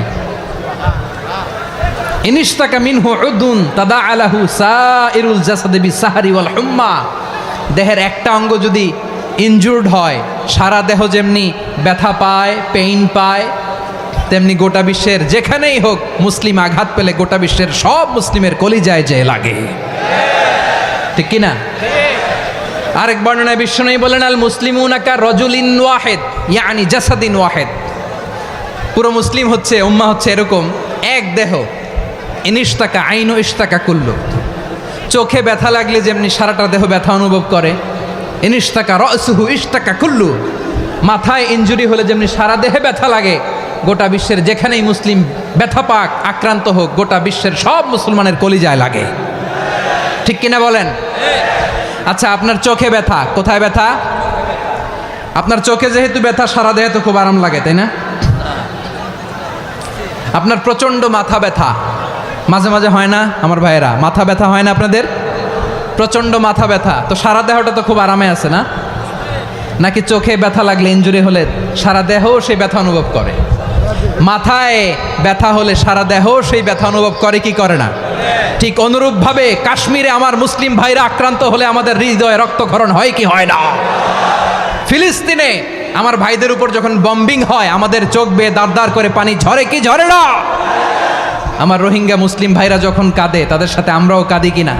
ইনিশতাকা মিনহু উদুন তাদাআলাহু সাইরুল জাসাদি বিসাহরি ওয়াল হুম্মা, দেহের একটা অঙ্গ যদি ইনজুর্ড হয় সারা দেহ যেমনি ব্যথা পায়, পেইন পায়, তেমনি গোটা বিশ্বের যেখানেই হোক মুসলিম আঘাত পেলে গোটা বিশ্বের সব মুসলিমের কলিজায় যে লাগে, ঠিক কিনা? আরেক বর্ণনায় বিশ্বনবী বলেন আল মুসলিমুনা কা রাজুলিন ওয়াহিদ ইয়ানি জাসাদিন ওয়াহিদ, পুরো মুসলিম হচ্ছে, উম্মাহ হচ্ছে এরকম এক দেহ। ইনিশতাকা আইনু ইশতাকা কুল্লু, চোখে ব্যথা লাগলে যেমনি সারাটা দেহ ব্যথা অনুভব করে, ইনিশতাকা রাসুহু ইশতাকা কুল্লু, মাথায় ইনজুরি হলে যেমনি সারা দেহে ব্যথা লাগে, গোটা বিশ্বের যেখানেই মুসলিম ব্যথা পাক, আক্রান্ত হোক, গোটা বিশ্বের সব মুসলমানের কলিজায় লাগে, ঠিক কিনা বলেন? আচ্ছা, আপনার চোখে ব্যথা, কোথায় ব্যথা? আপনার চোখে যেহেতু ব্যথা, সারা দেহে তো খুব আরাম লাগে, তাই না? আপনার প্রচন্ড মাথা ব্যথা মাঝে মাঝে হয় না আমার ভাইয়েরা? মাথা ব্যথা হয় না আপনাদের? প্রচন্ড মাথা ব্যথা, তো সারা দেহটা তো খুব আরামে আছে না? নাকি চোখে ব্যথা লাগলে, ইনজুরি হলে সারা দেহ সেই ব্যথা অনুভব করে? মাথায় ব্যথা হলে সারা দেহ সেই ব্যথা অনুভব করে কি করে না? ঠিক অনুরূপভাবে কাশ্মীরে আমার মুসলিম ভাইরা আক্রান্ত হলে আমাদের হৃদয়ে রক্তক্ষরণ হয় কি হয় না? ফিলিস্তিনে আমার ভাইদের উপর যখন বম্বিং হয় আমাদের চোখ বেয়ে দাঁড় দাঁড় করে পানি ঝরে কি ঝরে না? আমার রোহিঙ্গা মুসলিম ভাইরা যখন কাঁদে তাদের সাথে আমরাও কাঁদি কিনা?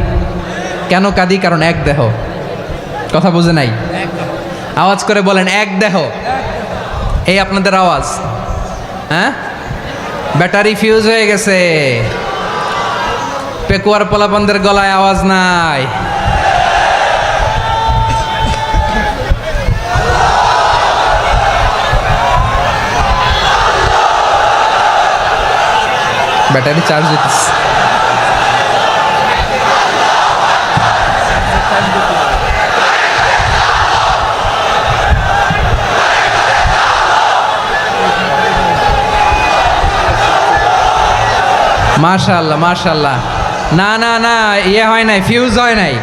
কেন কাঁদি? কারণ এক দেহ। কথা বুঝে নাই? আওয়াজ করে বলেন এক দেহ। এই আপনাদের আওয়াজ। হ্যাঁ, ব্যাটারি ফিউজ হয়ে গেছে, পেকুয়ার পোলাপানদের গলায় আওয়াজ নাই। ব্যাটারি চার্জ দিতেছে। মাশাআল্লাহ মাশাআল্লাহ। না না না, ইয়ে হয় নাই, ফিউজ হয় নাই।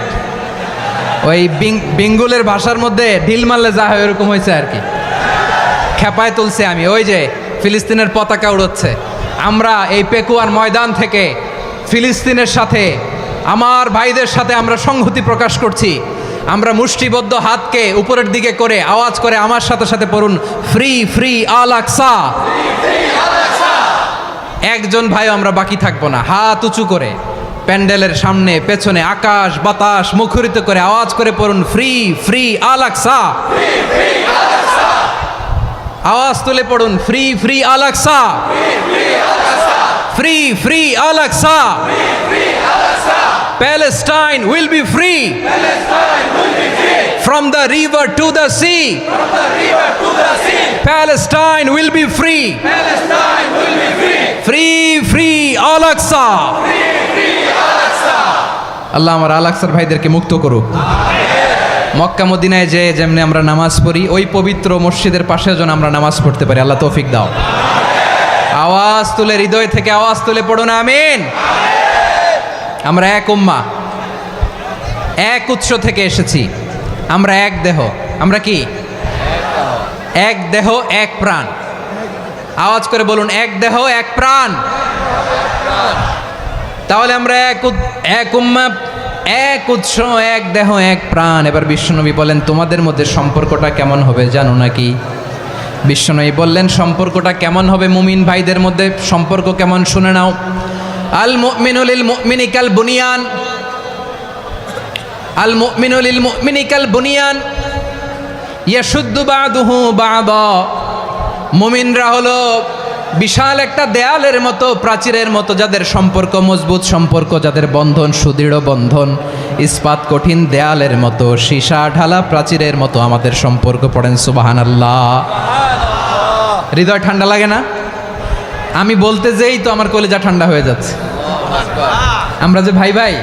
ওই বেঙ্গলের ভাষার মধ্যে ঢিল মারলে যা হয় ওরকম হয়েছে আর কি। খেপায় তুলছে আমি। ওই যে ফিলিস্তিনের পতাকা উড়োচ্ছে। আমরা এই পেকুয়ার ময়দান থেকে ফিলিস্তিনের সাথে, আমার ভাইদের সাথে আমরা সংহতি প্রকাশ করছি। আমরা মুষ্টিবদ্ধ হাতকে উপরের দিকে করে আওয়াজ করে আমার সাথে সাথে পড়ুন, ফ্রি ফ্রি আল আকসা। একজন ভাই আমরা বাকি থাকবো না। হাত উঁচু করে প্যান্ডেলের সামনে পেছনে আকাশ বাতাস মুখরিত করে আওয়াজ করে পড়ুন, ফ্রি ফ্রি আল আকসা। আওয়াজ তুলে পড়ুন, free free Al Aqsa, free free Al Aqsa. Palestine will be free from the river to the sea. Palestine will be free. Free free Al Aqsa. আল্লাহ আমার আল আকসার ভাইদেরকে মুক্ত করুক। মক্কা মদিনায় যে যেমনি আমরা নামাজ পড়ি, ওই পবিত্র মসজিদের পাশে যেন আমরা নামাজ পড়তে পারি। আল্লাহ তৌফিক দাও। আওয়াজ তুলে, হৃদয় থেকে আওয়াজ তুলে পড়ুন আমিন। আমরা এক উম্মাহ, এক উৎস থেকে এসেছি। আমরা এক দেহ। আমরা কি? এক দেহ এক প্রাণ। আওয়াজ করে বলুন, এক দেহ এক প্রাণ। তাহলে আমরা এক উম্মাহ, এক উৎস, এক দেহ এক প্রাণ। এবার বিশ্বনবী বলেন, তোমাদের মধ্যে সম্পর্কটা কেমন হবে জানো নাকি? বিশ্বনবী বললেন, সম্পর্কটা কেমন হবে মুমিন ভাইদের মধ্যে? সম্পর্ক কেমন শুনে নাও। আল মুমিনু লিল মুমিনি কাল বুনিয়ান, আল মুমিনু লিল মুমিনি কাল বুনিয়ান ইয়াশুদ্দু বাদুহু বাদা। মুমিনরা হলো বিশাল একটা দেয়ালের মতো, প্রাচীরের মতো, যাদের সম্পর্ক মজবুত সম্পর্ক, যাদের বন্ধন সুদৃঢ় বন্ধন, ইস্পাত কঠিন দেয়ালের মতো, সীসা ঢালা প্রাচীরের মতো আমাদের সম্পর্ক। পড়েন সুবহানাল্লাহ। হৃদয় ঠান্ডা লাগে না? আমি বলতে যেই তো আমার কলিজা ঠান্ডা হয়ে যাচ্ছে। আমরা যে ভাই ভাই,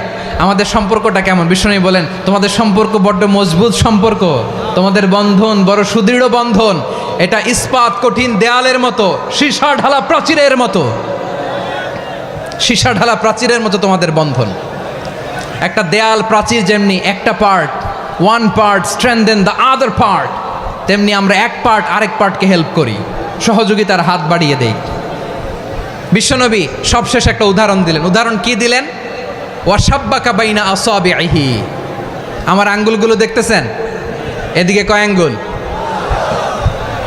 আমাদের সম্পর্কটা কেমন? বিষ্ণু বলেন, তোমাদের সম্পর্ক বড্ড মজবুত সম্পর্ক, তোমাদের বন্ধন বড় সুদৃঢ় বন্ধন। এটা ইস্পাত কঠিন দেয়ালের মতো, সীসা ঢালা প্রাচীরের মতো, সীসা ঢালা প্রাচীরের মতো তোমাদের বন্ধন। একটা দেয়াল প্রাচীর যেমনি একটা part, one part strengthen the other part, তেমনি আমরা এক পার্ট আরেক পার্টকে হেল্প করি, সহযোগিতার হাত বাড়িয়ে দেই। বিশ্বনবী সবশেষ একটা উদাহরণ দিলেন। উদাহরণ কি দিলেন? ওয়াশাব্বাকা বাইনা আসাবিহি। আমার আঙ্গুলগুলো দেখতেছেন? এদিকে কয় আঙ্গুল,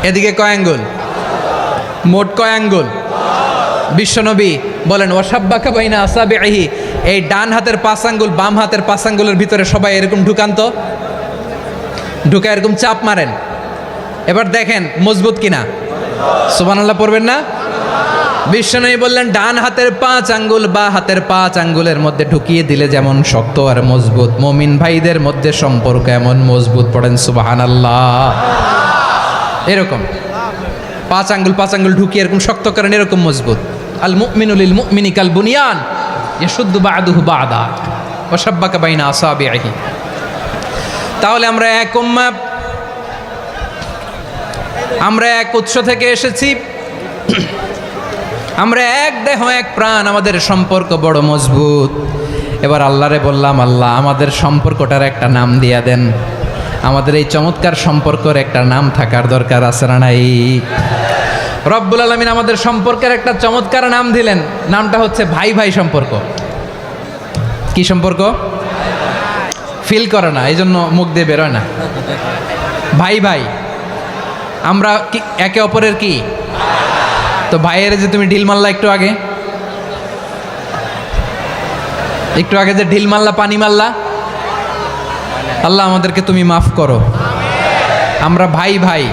এদিকে কয় আঙ্গুল, মোট কয় আঙ্গুল? বিশ্বনবী বলেন, ওয়াশাব্বাকা বাইনা আসাবিহি। এই ডান হাতের 5 আঙ্গুল বাম হাতের 5 আঙ্গুলের ভিতরে সবাই এরকম ঢুকান তো, ঢুকা এরকম চাপ মারেন। এবার দেখেন মজবুত কিনা। সুবহানাল্লাহ পড়বেন না? বিশ্বনবী বললেন, ডান হাতের 5 আঙ্গুল বা হাতের 5 আঙ্গুলের মধ্যে ঢুকিয়ে দিলে যেমন শক্ত আর মজবুত, মুমিন ভাইদের মধ্যে সম্পর্ক এমন মজবুত। পড়েন সুবহানাল্লাহ। এরকম 5 আঙ্গুল ঢুকিয়ে এরকম শক্ত করেন, এরকম মজবুত। আল মুমিনু লিল মুমিনি কাল বুনিয়ান ইয়াশুদ্দু বাদুহু বাদা ওয়া শাব্বাকা বাইনা আসাবিহি। তাহলে আমরা এক উম্মাহ, আমরা এক উৎস থেকে এসেছি, আমরা এক দেহ এক প্রাণ, আমাদের সম্পর্ক বড় মজবুত। এবার আল্লাহরে বললাম, আল্লাহ আমাদের সম্পর্কটার একটা নাম দিয়া দেন। আমাদের এই চমৎকার সম্পর্কের একটা নাম থাকার দরকার আছে না নাই? রব্বুল আলামিন আমাদের সম্পর্কের একটা চমৎকার নাম দিলেন। নামটা হচ্ছে ভাই ভাই সম্পর্ক। কি সম্পর্ক? ফিল করে না, এই জন্য মুখ দিয়ে বেরোয় না। ভাই ভাই, আমরা কি একে অপরের কি? তো ভাইয়ের যে তুমি ঢিল মারলা একটু আগে, একটু আগে যে ঢিল মারলা, পানি মারলা, আল্লাহ আমাদেরকে তুমি মাফ করো। আমরা ভাই ভাই,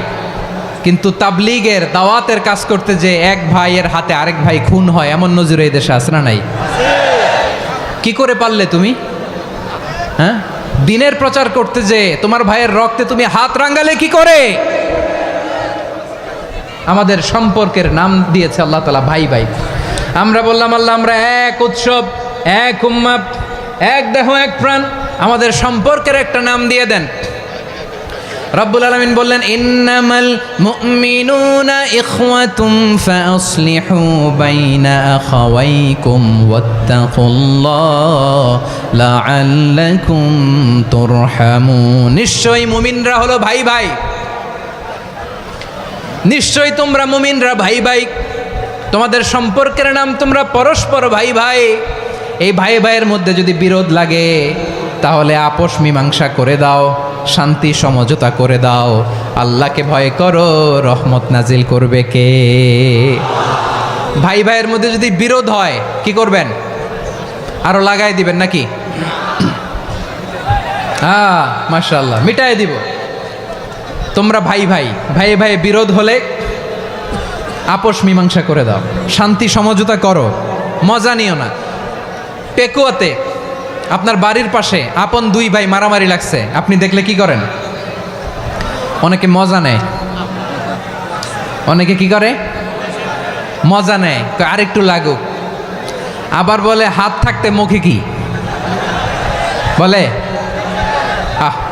কিন্তু তাবলীগের দাওয়াতের কাজ করতে যে এক ভাইয়ের হাতে আরেক ভাই খুন হয়, এমন নজির এই দেশে আছে না নাই? কি করে পারলে তুমি? হ্যাঁ, দিনের প্রচার করতে যে তোমার ভাইয়ের রক্তে তুমি হাত রাঙ্গালে কি করে? আমাদের সম্পর্কের নাম দিয়েছে আল্লাহ তাআলা ভাই ভাই। আমরা বললাম আল্লাহ আমরা এক উৎসব, এক উম্মাত, এক দেহ এক প্রাণ, আমাদের সম্পর্কের একটা নাম দিয়ে দেন। রব্বুল আলামিন বললেন ইন্নামাল মুমিনুনা ইখওয়াতুম ফাসলিহু বাইনা আখাওয়াইকুম ওয়াত্তাকুল্লাহ লাআল্লাকুম তুরহামুন। নিশ্চয়ই মুমিনরা হলো ভাই ভাই, নিশ্চয়ই তোমরা মুমিনরা ভাই ভাই, তোমাদের সম্পর্কের নাম তোমরা পরস্পর ভাই ভাই। এই ভাই ভাইয়ের মধ্যে যদি বিরোধ লাগে তাহলে আপোষ মীমাংসা করে দাও, শান্তি সমঝোতা করে দাও। আল্লাহকে ভয় করো, রহমত নাজিল করবে কে? ভাই ভাইয়ের মধ্যে যদি বিরোধ হয় কি করবেন? আরো লাগাই দিবেন নাকি? মাশাআল্লাহ, মিটাই দিব। তোমরা ভাই ভাই, ভাই ভাই বিরোধ হলে আপোষ মীমাংসা করে দাও, শান্তি সমঝোতা করো, মজা নিও না। পেকুয়াতে আপনার বাড়ির পাশে আপন দুই ভাই মারামারি লাগছে, আপনি দেখলে কি করেন? অনেকে মজা নেয়, অনেকে কি করে? মজা নেয়, আরেকটু লাগুক। আবার বলে হাত থাকতে মুখে কি বলে?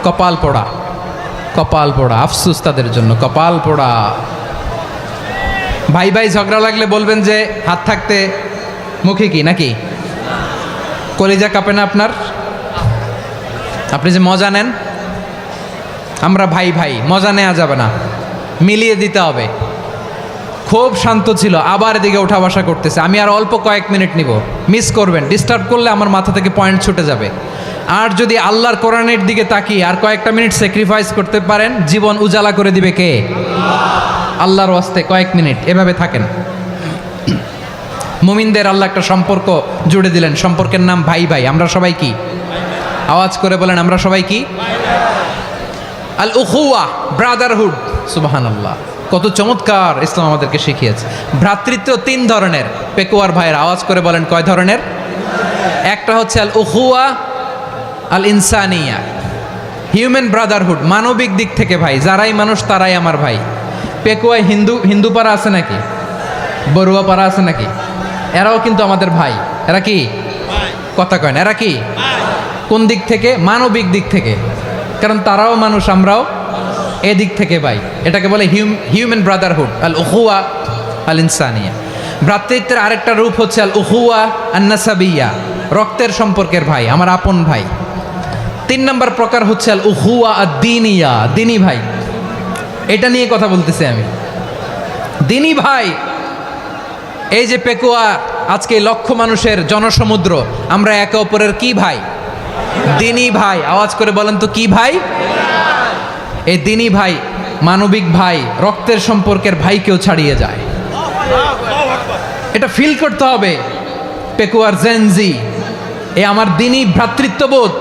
কপাল পোড়া, কপাল পোড়া। আফসোস তাদের জন্য, কপাল পোড়া। ভাই ভাই ঝগড়া লাগলে বলবেন যে হাত থাকতে মুখে কি, নাকি? কলিজা কাঁপে না আপনার? আপনি যে মজা নেন। আমরা ভাই ভাই, মজা নেওয়া যাবে না, মিলিয়ে দিতে হবে। খুব শান্ত ছিল, আবার এদিকে ওঠা বসা করতেছে। আমি আর অল্প কয়েক মিনিট নিব, মিস করবেন। ডিস্টার্ব করলে আমার মাথা থেকে পয়েন্ট ছুটে যাবে। আর যদি আল্লাহর কোরআনের দিকে তাকিয়ে আর কয়েকটা মিনিট স্যাক্রিফাইস করতে পারেন, জীবন উজালা করে দিবে কে? আল্লাহর ওয়াস্তে কয়েক মিনিট এভাবে থাকেন। মুমিনদের আল্লাহ একটা সম্পর্ক জুড়ে দিলেন, সম্পর্কের নাম ভাই ভাই। আমরা সবাই কি? আওয়াজ করে বলেন, আমরা সবাই কি? আল উখুয়া, ব্রাদারহুড। সুবহানাল্লাহ, কত চমৎকার ইসলাম আমাদেরকে শিখিয়েছে। ভ্রাতৃত্ব তিন ধরনের। পেকুয়ার ভাইয়ের আওয়াজ করে বলেন, কয় ধরনের? একটা হচ্ছে আল উখুয়া আল ইনসানিয়া, হিউম্যান ব্রাদারহুড, মানবিক দিক থেকে ভাই। যারাই মানুষ তারাই আমার ভাই। পেকুয়ায় হিন্দু পাড়া আছে নাকি? বড়ুয়া পাড়া আছে নাকি? এরাও কিন্তু আমাদের ভাই। এরা কি? কথা কয় না, এরা কি? কোন দিক থেকে? মানবিক দিক থেকে। কারণ তারাও মানুষ, আমরাও এদিক থেকে ভাই। এটাকে বলে হিউম্যান ব্রাদারহুড, আল উখুয়া আল ইনসানিয়া। ভ্রাতৃত্বের আরেকটা রূপ হচ্ছে আল উখুয়া আন নাসাবিয়া, রক্তের সম্পর্কের ভাই, আমার আপন ভাই। তিন নম্বর প্রকার হচ্ছে আল উখুয়া আদ দ্বীনিয়া, দ্বীনি ভাই। এটা নিয়ে কথা বলতেছি আমি, দ্বীনি ভাই। এই যে পেকুয়া, আজকে লক্ষ মানুষের জনসমুদ্র, আমরা একে অপরের কি ভাই? দ্বীনি ভাই। আওয়াজ করে বলেন তো, কি ভাই? এই দ্বীনি ভাই, মানবিক ভাই, রক্তের সম্পর্কের ভাইকেও ছাড়িয়ে যায়। এটা ফিল করতে হবে। পেকুয়ার জেনজি, এ আমার দ্বীনি ভ্রাতৃত্ববোধ।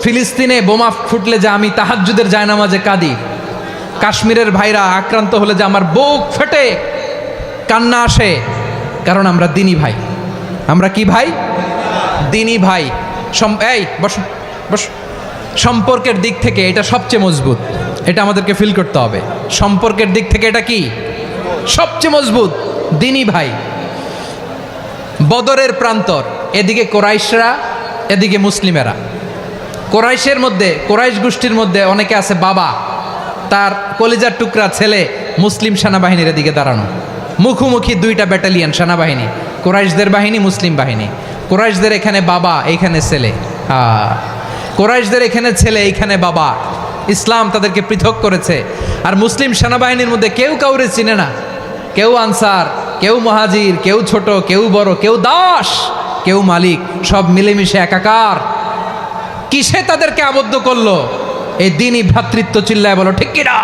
ফিলিস্তিনে বোমা ফুটলে যে আমি তাহাজ্জুদের জায়নামাজে কাঁদি, কাশ্মীরের ভাইরা আক্রান্ত হলে যে আমার বুক ফেটে কান্না আসে, কারণ আমরা দ্বীনি ভাই। আমরা কি ভাই? দ্বীনি ভাই। এই বস বস। সম্পর্কের দিক থেকে এটা সবচেয়ে মজবুত, এটা আমাদেরকে ফিল করতে হবে। সম্পর্কের দিক থেকে এটা কি? সবচেয়ে মজবুত, দ্বীনি ভাই। বদরের প্রান্তর, এদিকে কোরাইশরা, এদিকে মুসলিমেরা। কোরাইশের মধ্যে, কোরাইশ গোষ্ঠীর মধ্যে অনেকে আছে বাবা, তার কলিজার টুকরা ছেলে মুসলিম সেনাবাহিনীর এদিকে দাঁড়ানো, মুখোমুখি দুইটা ব্যাটালিয়ন সেনাবাহিনী, কোরাইশদের বাহিনী, মুসলিম বাহিনী। কোরাইশদের এখানে বাবা, এইখানে ছেলে। কোরাইশদের এখানে ছেলে, এইখানে বাবা। ইসলাম তাদেরকে পৃথক করেছে। আর মুসলিম সেনাবাহিনীর মধ্যে কেউ কাউরে চিনে না, কেউ আনসার, কেউ মুহাজির, কেউ ছোট, কেউ বড়, কেউ দাস, কেউ মালিক, সব মিলেমিশে একাকার। কিসে তাদেরকে আবদ্ধ করলো? এই দ্বীনি ভ্রাতৃত্ব। চিল্লায় বলো ঠিক কিনা?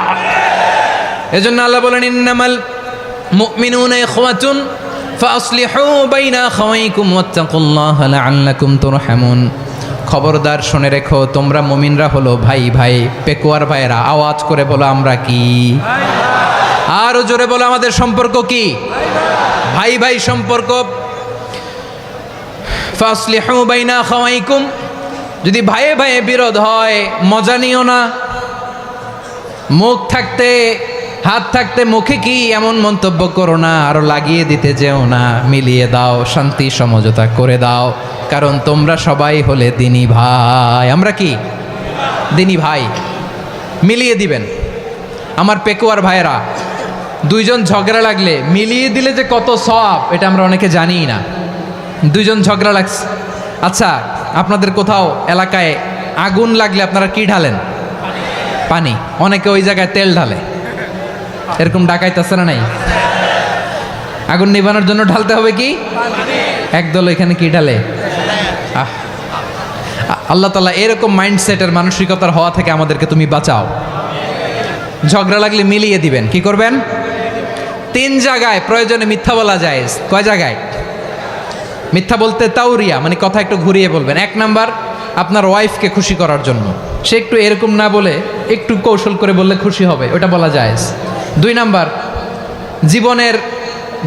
এজন্য আল্লাহ বলেন, ইন্নামাল মুমিনুনা ইখওয়াতুন ফাসলিহু বাইনা আখাওয়াইকুম ওয়াত্তাকুল্লাহা লাআল্লাকুম তুরহামুন। খবরদার শুনে রেখো, তোমরা মুমিনরা হলো ভাই ভাই। পেকুয়ার ভাইয়েরা আওয়াজ করে বলো আমরা কি? আরো জোরে বলো আমাদের সম্পর্ক কি? ভাই ভাই সম্পর্ক। ফাসলিহু বাইনা খাওয়াইকুম, যদি ভাইয়ে ভাইয়ে বিরোধ হয় মজা নিও না। মুখ থাকতে হাত থাকতে মুখে কি এমন মন্তব্য করো না, আরো লাগিয়ে দিতে যেও না। মিলিয়ে দাও, শান্তি সমঝোতা করে দাও, কারণ তোমরা সবাই হলে দিনী ভাই। আমরা কি দিনী ভাই? মিলিয়ে দিবেন। আমার পেকুয়ার ভাইয়েরা, দুইজন ঝগড়া লাগলে মিলিয়ে দিলে যে কত সওয়াব এটা আমরা অনেকে জানিই না। দুইজন ঝগড়া লাগছে, আচ্ছা আপনাদের কোথাও এলাকায় আগুন লাগলে আপনারা কি ঢালেন? পানি। অনেকে ওই জায়গায় তেল ঢালে, এরকম ডাকাইতেছে না নাই? আগুন নিভানোর জন্য ঢালতে হবে কি? একদল এখানে কি ঢালে? আল্লাহ তাআলা এরকম মাইন্ডসেটের মানসিকতার হওয়া থেকে আমাদেরকে তুমি বাঁচাও। ঝগড়া লাগলে মিলিয়ে দিবেন। কি করবেন? 3 জায়গায় প্রয়োজনে মিথ্যা বলা যায়। কয় জায়গায় মিথ্যা বলতে? তাউরিয়া, মানে কথা একটু ঘুরিয়ে বলবেন। 1 নাম্বার, আপনার ওয়াইফকে খুশি করার জন্য, সে একটু এরকম না বলে একটু কৌশল করে বললে খুশি হবে, ওটা বলা যায়। 2 নাম্বার,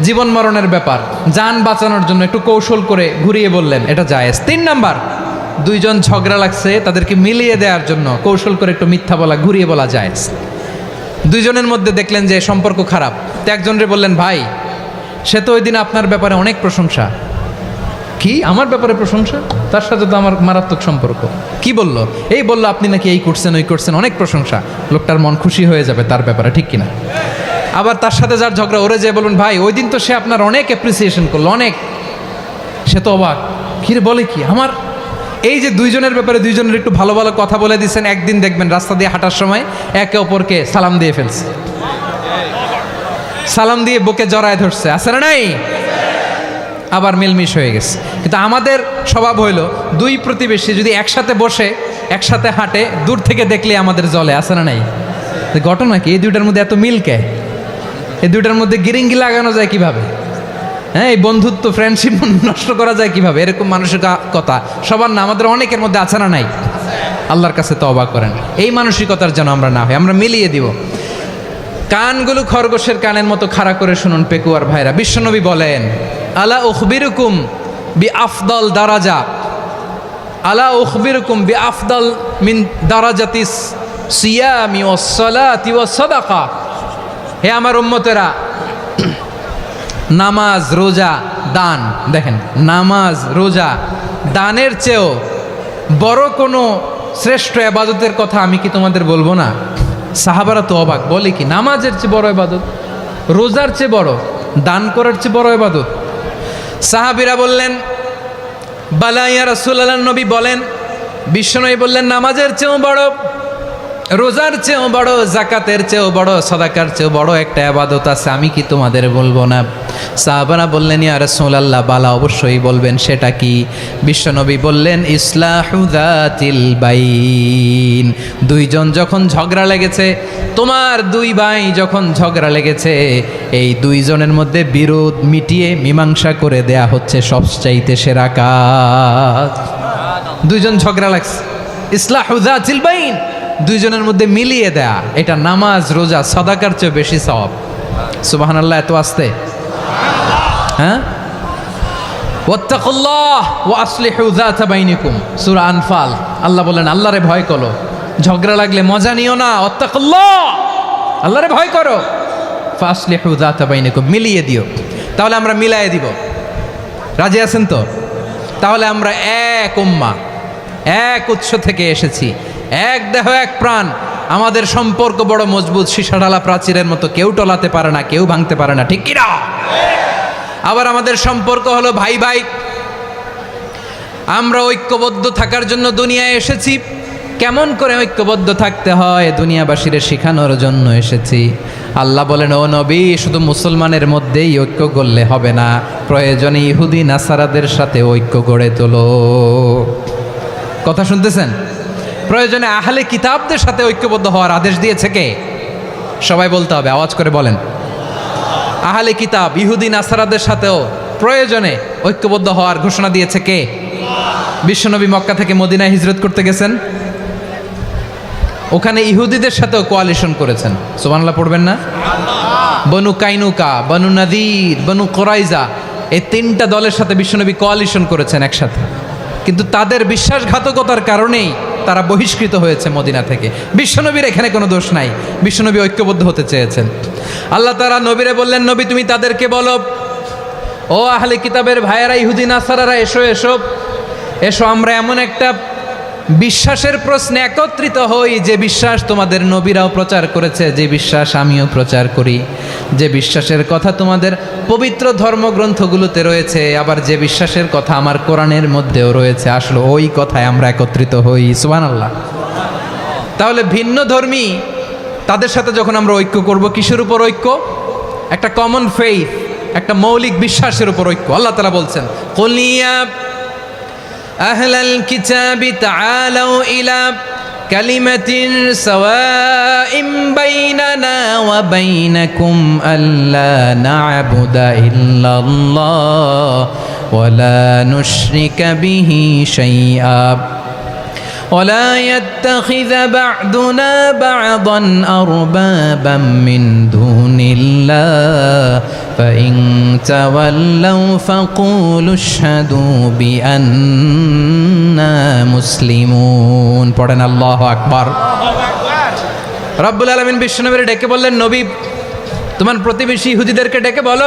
জীবন মরণের ব্যাপার, জান বাঁচানোর জন্য একটু কৌশল করে ঘুরিয়ে বললেন, এটা জায়েজ। 3 নাম্বার, দুইজন ঝগড়া লাগছে তাদেরকে মিলিয়ে দেওয়ার জন্য কৌশল করে একটু মিথ্যা বলা, ঘুরিয়ে বলা জায়েজ। দুইজনের মধ্যে দেখলেন যে সম্পর্ক খারাপ, তো একজনরে বললেন ভাই সে তো ওই দিন আপনার ব্যাপারে অনেক প্রশংসা। কি আমার ব্যাপারে প্রশংসা? তার সাথে তো আমার মারাত্মক সম্পর্ক। কি বলল? এই বলল আপনি নাকি এই করছেন ওই করছেন, অনেক প্রশংসা। লোকটার মন খুশি হয়ে যাবে তার ব্যাপারে, ঠিক কিনা? আবার তার সাথে যার ঝগড়া, ওরে যে বলুন ভাই ওই দিন তো সে আপনার অনেক অ্যাপ্রিসিয়েশন করলো, অনেক। সে তো অবাক, কি রে বলে কি আমার? এই যে দুইজনের ব্যাপারে দুইজনের একটু ভালো ভালো কথা বলে দিচ্ছেন, একদিন দেখবেন রাস্তা দিয়ে হাঁটার সময় একে অপরকে সালাম দিয়ে ফেলছে, সালাম দিয়ে বুকে জড়ায় ধরছে, আছে না নাই? আবার মিলমিশ হয়ে গেছে। কিন্তু আমাদের স্বভাব হইল, দুই প্রতিবেশী যদি একসাথে বসে একসাথে হাঁটে, দূর থেকে দেখলে আমাদের জলে, আছে না নাই? ঘটনা কি? এই দুইটার মধ্যে এত মিল কে? এই দুইটার মধ্যে গিরিঙ্গি লাগানো যায় কিভাবে? হ্যাঁ, এই বন্ধুত্ব ফ্রেন্ডশিপ নষ্ট করা যায় কিভাবে? এরকম মানসিকতা সবার না, আমাদের অনেকের মধ্যে আছে না নাই? আল্লাহর কাছে তওবা করেন, এই মানসিকতার যেন আমরা না হই, আমরা মিলিয়ে দিব। কানগুলো খরগোশের কানের মতো খাড়া করে শুনুন পেকুয়ার ভাইরা। বিশ্বনবী বলেন, আলা উখবিরুকুম বি আফদল দারাজা, আলা উখবিরুকুম বি আফদল মিন দারাজাতিস সিয়ামি ওয়াস সালাতি ওয়াস সাদাকা। হে আমার উম্মতেরা, নামাজ, রোজা, দান, দেখেন নামাজ, রোজা, দানের চেয়েও বড় কোনো শ্রেষ্ঠ ইবাদতের কথা আমি কি তোমাদের বলবো না? সাহাবারা তো অবাক, বলে কি নামাজের চেয়ে বড় ইবাদত, রোজার চেয়ে বড়, দান করার চেয়ে বড় ইবাদত? সাহাবীরা বললেন বালা ইয়া রাসূলুল্লাহ। নবী বলেন, বিশ্বনবী বললেন নামাজের চেয়েও বড়, রোজার চেয়েও বড়, জাকাতের চেয়েও বড়, সাদাকার চেয়েও বড় একটা ইবাদত আছে, আমি কি তোমাদের বলবো না? সাহাবারা বললেন ইয়া রাসূলুল্লাহ, বালা অবশ্যই বলবেন, সেটা কি? বিশ্বনবী বললেন ইসলাহু যাতিল বাইন। দুইজন যখন ঝগড়া লেগেছে, তোমার দুই ভাই যখন ঝগড়া লেগেছে, এই দুইজনের মধ্যে বিরোধ মিটিয়ে মীমাংসা করে দেয়া হচ্ছে সবচাইতে সেরা কাজ। দুইজন ঝগড়া লাগছে, ইসলাহু যাতিল বাইন, দুইজনের মধ্যে মিলিয়ে দেয়া, এটা নামাজ, রোজা, সাদাকার চেয়ে বেশি সওয়াব। সুবহানাল্লাহ, এত আসতে। হ্যাঁ, ওয়াত্তাকুল্লাহ ওয়া আসলিহু যাতা বাইনিকুম, সূরা আনফাল। আল্লাহ বলেন আল্লাহরে ভয় করো, ঝগড়া লাগলে মজা নিও না, ওয়াত্তাকুল্লাহ, আল্লাহরে ভয় করো, ফাসলিহু যাতা বাইনিকুম, মিলিয়ে দিও। তাহলে আমরা মিলায়ে দিব, রাজি আছেন তো? তাহলে আমরা এক উম্মাহ, এক উৎস থেকে এসেছি, এক দেহ এক প্রাণ, আমাদের সম্পর্ক বড় মজবুত, সীসাঢালা প্রাচীরের মতো, কেউ টলাতে পারে না, কেউ ভাঙতে পারে না, ঠিক কিনা? আবার আমাদের সম্পর্ক হলো ভাই ভাই, আমরা ঐক্যবদ্ধ থাকার জন্য দুনিয়ায় এসেছি। কেমন করে ঐক্যবদ্ধ থাকতে হয় দুনিয়াবাসীর শেখানোর জন্য এসেছি। আল্লাহ বলেন, ও নবী, শুধু মুসলমানের মধ্যেই ঐক্য করলে হবে না, প্রয়োজনে ইহুদি নাসারাদের সাথে ঐক্য গড়ে তোলো। কথা শুনতেছেন? প্রয়োজনে আহলে কিতাবদের সাথে ঐক্যবদ্ধ হওয়ার আদেশ দিয়েছে কে? সবাই বলতে হবে, আওয়াজ করে বলেন। আহলে কিতাব ইহুদি নাসারাদের সাথেও প্রয়োজনে ঐক্যবদ্ধ হওয়ার ঘোষণা দিয়েছে কে? বিশ্বনবী মক্কা থেকে মদিনায় হিজরত করতে গেছেন, ওখানে ইহুদিদের সাথেও কোয়ালিশন করেছেন। সুবহানাল্লাহ পড়বেন না? বনু কাইনুকা, বনু নাদির, বনু কোরাইজা, এই তিনটা দলের সাথে বিশ্বনবী কোয়ালিশন করেছেন একসাথে, কিন্তু তাদের বিশ্বাসঘাতকতার কারণেই তারা বহিষ্কৃত হয়েছে মদিনা থেকে। বিশ্বনবীর এখানে কোনো দোষ নাই, বিশ্বনবী ঐক্যবদ্ধ হতে চেয়েছেন। আল্লাহ তাআলা নবীরে বললেন, নবী তুমি তাদেরকে বলো, ও আহলে কিতাবের ভাইয়েরা, ইহুদি নাসারারা, এসো এসো এসো, আমরা এমন একটা বিশ্বাসের প্রশ্নে একত্রিত হই যে বিশ্বাস তোমাদের নবীরাও প্রচার করেছে, যে বিশ্বাস আমিও প্রচার করি, যে বিশ্বাসের কথা তোমাদের পবিত্র ধর্মগ্রন্থগুলোতে রয়েছে, আবার যে বিশ্বাসের কথা আমার কোরআনের মধ্যেও রয়েছে, আসলে ওই কথায় আমরা একত্রিত হই। সুবহানাল্লাহ। তাহলে ভিন্ন ধর্মী তাদের সাথে যখন আমরা ঐক্য করব, কিসের উপর ঐক্য? একটা কমন ফেইথ, একটা মৌলিক বিশ্বাসের উপর ঐক্য। আল্লাহ তাআলা বলছেন, কুল ইয়া আহলাল কিতাবি তাআলাউ ইলা কালিমাতিন সাওয়াইম বাইনানা ওয়া বাইনাকুম আল্লা না'বুদা ইল্লাল্লাহ ওয়া লা নুশরিকা বিহি শাইআ ولا يتخذ بعضنا بعضا أربابا من دون الله فإن تولوا فقولوا اشهدوا بأننا مسلمون পড়েন আল্লাহু আকবার। রব্বুল আলামিন বিশ্বনবীর ডেকে বললেন, নবী তোমার প্রতিবেশী ইহুদিদেরকে ডেকে বলো,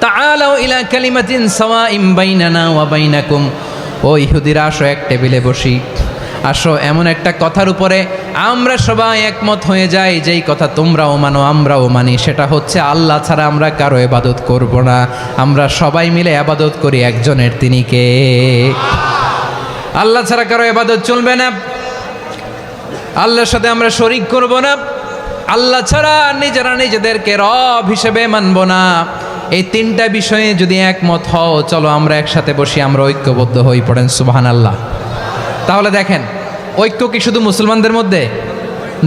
তাআলাউ ইলা কালিমাতিন সাওয়াইম বাইনানা ওয়া বাইনাকুম, ও ইহুদিরা আসো, এক টেবিলে বসি, আসো এমন একটা কথার উপরে আমরা সবাই একমত হয়ে যাই, যেই কথা তোমরাও মানো আমরাও মানি, সেটা হচ্ছে আল্লাহ ছাড়া আমরা কারো ইবাদত করব না, আমরা সবাই মিলে ইবাদত করি একজনের, তিনি কে? আল্লাহ ছাড়া কারো ইবাদত চলবে না, আল্লাহর সাথে আমরা শরীক করব না, আল্লাহ ছাড়া নিজেরা নিজেদেরকে রব হিসেবে মানব না। এই তিনটা বিষয়ে যদি একমত হও, চলো আমরা একসাথে বসি, আমরা ঐক্যবদ্ধ হই। পড়েন সুবহানাল্লাহ। তাহলে দেখেন, ঐক্য কি শুধু মুসলমানদের মধ্যে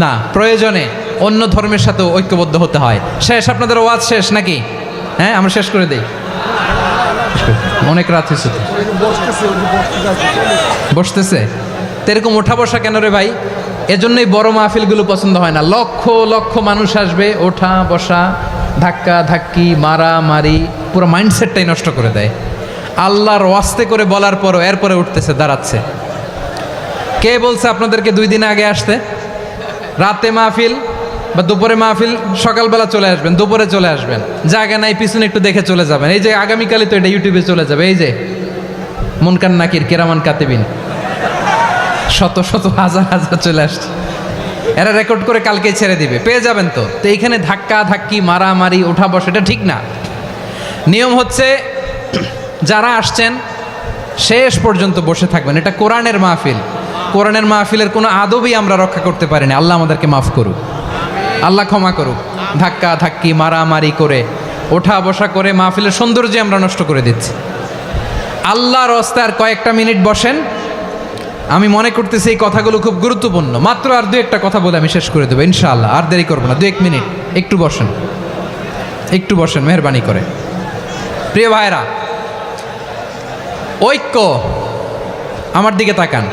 না, প্রয়োজনে অন্য ধর্মের সাথেও ঐক্যবদ্ধ হতে হয়। শেষ, আপনাদের ওয়াজ শেষ নাকি? হ্যাঁ, আমরা শেষ করে দেই, অনেক রাত হয়েছে। বসতেছে তো এরকম ওঠা বসা কেন রে ভাই? এজন্যই বড় মাহফিলগুলো পছন্দ হয় না। লক্ষ লক্ষ মানুষ আসবে, ওঠা বসা, ধাক্কা ধাক্কি, মারামারি, পুরো মাইন্ডসেটটাই নষ্ট করে দেয়। আল্লাহর ওয়াস্তে করে বলার পরও এরপরে উঠতেছে, দাঁড়াচ্ছে। কে বলছে আপনাদেরকে 2 দিন আগে আসতে? রাতে মাহফিল বা দুপুরে মাহফিল, সকালবেলা চলে আসবেন, দুপুরে চলে আসবেন, জায়গা নাই পিছনে একটু দেখে চলে যাবেন। এই যে আগামীকালই তো এটা ইউটিউবে চলে যাবে, এই যে মুনকার নাকির কিরামান কাতিবিন, শত শত হাজার হাজার চলে আসছে, এরা রেকর্ড করে কালকে ছেড়ে দিবে, পেয়ে যাবেন। তো এইখানে ধাক্কা ধাক্কি, মারামারি, ওঠা বসা, এটা ঠিক না। নিয়ম হচ্ছে যারা আসছেন শেষ পর্যন্ত বসে থাকবেন। এটা কোরআনের মাহফিল, কোরআনের মাহফিলের কোনো আদবই আমরা রক্ষা করতে পারিনি। আল্লাহ আমাদেরকে মাফ করুক, আল্লাহ ক্ষমা করুক। ধাক্কা ধাক্কি, মারামারি করে, ওঠা বসা করে মাহফিলের সৌন্দর্য আমরা নষ্ট করে দিচ্ছি। আল্লাহর রাস্তায় আর কয়েকটা মিনিট বসেন। আমি মনে করতেছি এই কথাগুলো খুব গুরুত্বপূর্ণ। মাত্র আর 2-1টা কথা বলে আমি শেষ করে দেবো ইনশাআল্লাহ, আর দেরি করবো না। 2-1 মিনিট একটু বসেন, একটু বসেন মেহরবানি করে। প্রিয় ভাইরা, ঐক্য, আমার দিকে তাকান।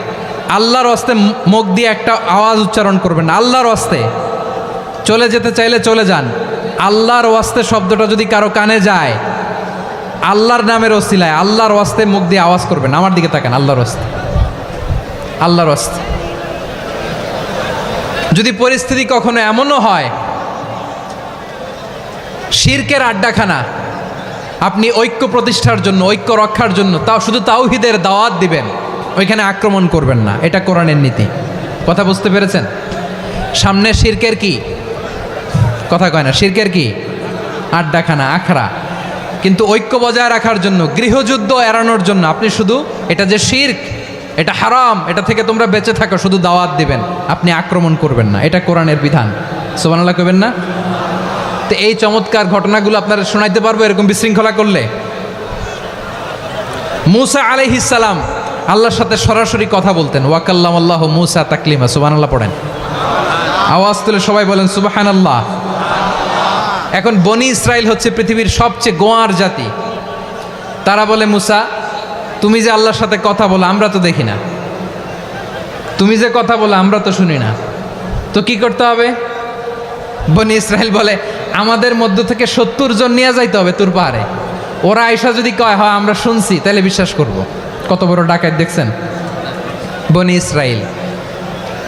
আল্লাহর ওয়াস্তে মুখ দিয়ে একটা আওয়াজ উচ্চারণ করবেন, আল্লাহর ওয়াস্তে। চলে যেতে চাইলে চলে যান। আল্লাহর ওয়াস্তে শব্দটা যদি কারো কানে যায়, আল্লাহর নামের ওসিলায় আল্লাহর ওয়াস্তে মুখ দিয়ে আওয়াজ করবেন। আমার দিকে তাকান, আল্লাহর ওয়াস্তে, আল্লাহর ওয়াস্তে। যদি পরিস্থিতি কখনো এমনও হয় শিরকের আড্ডাখানা, আপনি ঐক্য প্রতিষ্ঠার জন্য, ঐক্য রক্ষার জন্য তাও শুধু তাওহীদের দাওয়াত দিবেন, ওইখানে আক্রমণ করবেন না। এটা কোরআনের নীতি। কথা বুঝতে পেরেছেন? সামনে শিরকের কি কথা কয় না, শিরকের কি আড্ডাখানা, আখড়া। কিন্তু ঐক্য বজায় রাখার জন্য, গৃহযুদ্ধ এড়ানোর জন্য আপনি শুধু এটা যে শিরক, এটা হারাম, এটা থেকে তোমরা বেঁচে থাকো, শুধু দাওয়াত দিবেন, আপনি আক্রমণ করবেন না। এটা কোরআনের বিধান। সুবহানাল্লাহ কইবেন না? তো এই চমৎকার ঘটনাগুলো আপনারা শোনাইতে পারবো এরকম বিশৃঙ্খলা করলে। মূসা আলাইহিস সালাম আল্লাহর সাথে সরাসরি কথা বলতেন। ওয়াকাল্লামাল্লাহু মূসা তাকলিমা। সুবহানাল্লাহ পড়েন, আওয়াজ তুলে সবাই বলেন সুবহানাল্লাহ। এখন বনি ইসরাইল হচ্ছে পৃথিবীর সবচেয়ে গোয়ার জাতি। তারা বলে, মূসা তুমি যে আল্লাহর সাথে কথা বলো আমরা তো দেখি না, তুমি যে কথা বলো আমরা তো শুনি না, তো কি করতে হবে? বনি ইসরাইল বলে আমাদের মধ্য থেকে 70 জন নিয়ে যাইতে হবে তুর পাহাড়ে। ওরা আয়সা যদি কয় হয় আমরা শুনছি তাহলে বিশ্বাস করব। কত বড় ডাকাত দেখছেন বনি ইসরাইল।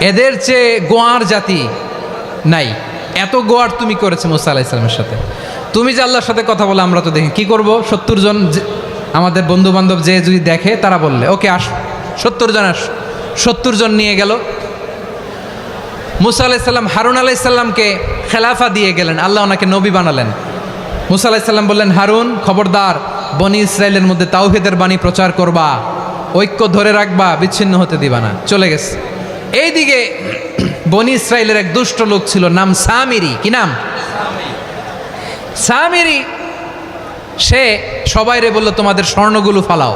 এদের চেয়ে গোয়ার জাতি নাই, এত গোয়ার তুমি করেছে মুসা আলাইহিস সালামের সাথে। তুমি যে আল্লাহর সাথে কথা বলে আমরা তো দেখি, কি করব? 70 জন আমাদের বন্ধু বান্ধব যে যদি দেখে তারা বললে ওকে আস, 70 জন আস। 70 জন নিয়ে গেল। মুসা আলাইহিস সালাম হারুন আলাইহিস সালামকে খেলাফা দিয়ে গেলেন, আল্লাহ ওনাকে নবী বানালেন। মুসা আলাইহিস সালাম বললেন, হারুন খবরদার বনি ইসরাইলের মধ্যে তাওহীদের বাণী প্রচার করবা, ঐক্য ধরে রাখবা, বিচ্ছিন্ন হতে দিবা না। চলে গেছে। এইদিকে বনি ইসরাইলের এক দুষ্ট লোক ছিল, নাম সামিরি। কি নাম? সামিরি। সে সবাইরে বলল তোমাদের স্বর্ণগুলো ফালাও।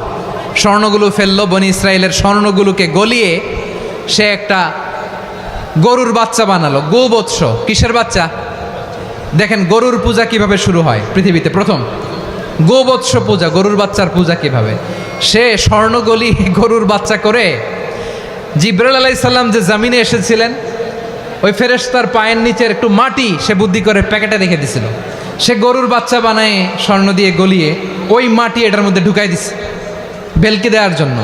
স্বর্ণগুলো ফেললো, বনি ইসরাইলের স্বর্ণগুলোকে গলিয়ে সে একটা গরুর বাচ্চা বানালো। গোবৎস। কিসের বাচ্চা? দেখেন গরুর পূজা কিভাবে শুরু হয় পৃথিবীতে প্রথম, গোবৎস পূজা, গরুর বাচ্চার পূজা কিভাবে। সে স্বর্ণ গলি গরুর বাচ্চা করে জিবরাইল আলাইহিস সালাম যে জামিনে এসেছিলেন ওই ফেরেশতার পায়ের নিচের একটু মাটি সে বুদ্ধি করে প্যাকেটে রেখে দিছিল। সে গরুর বাচ্চা বানায় স্বর্ণ দিয়ে গলিয়ে ওই মাটি এটার মধ্যে ঢুকাই দিছে ভেলকি দেওয়ার জন্য।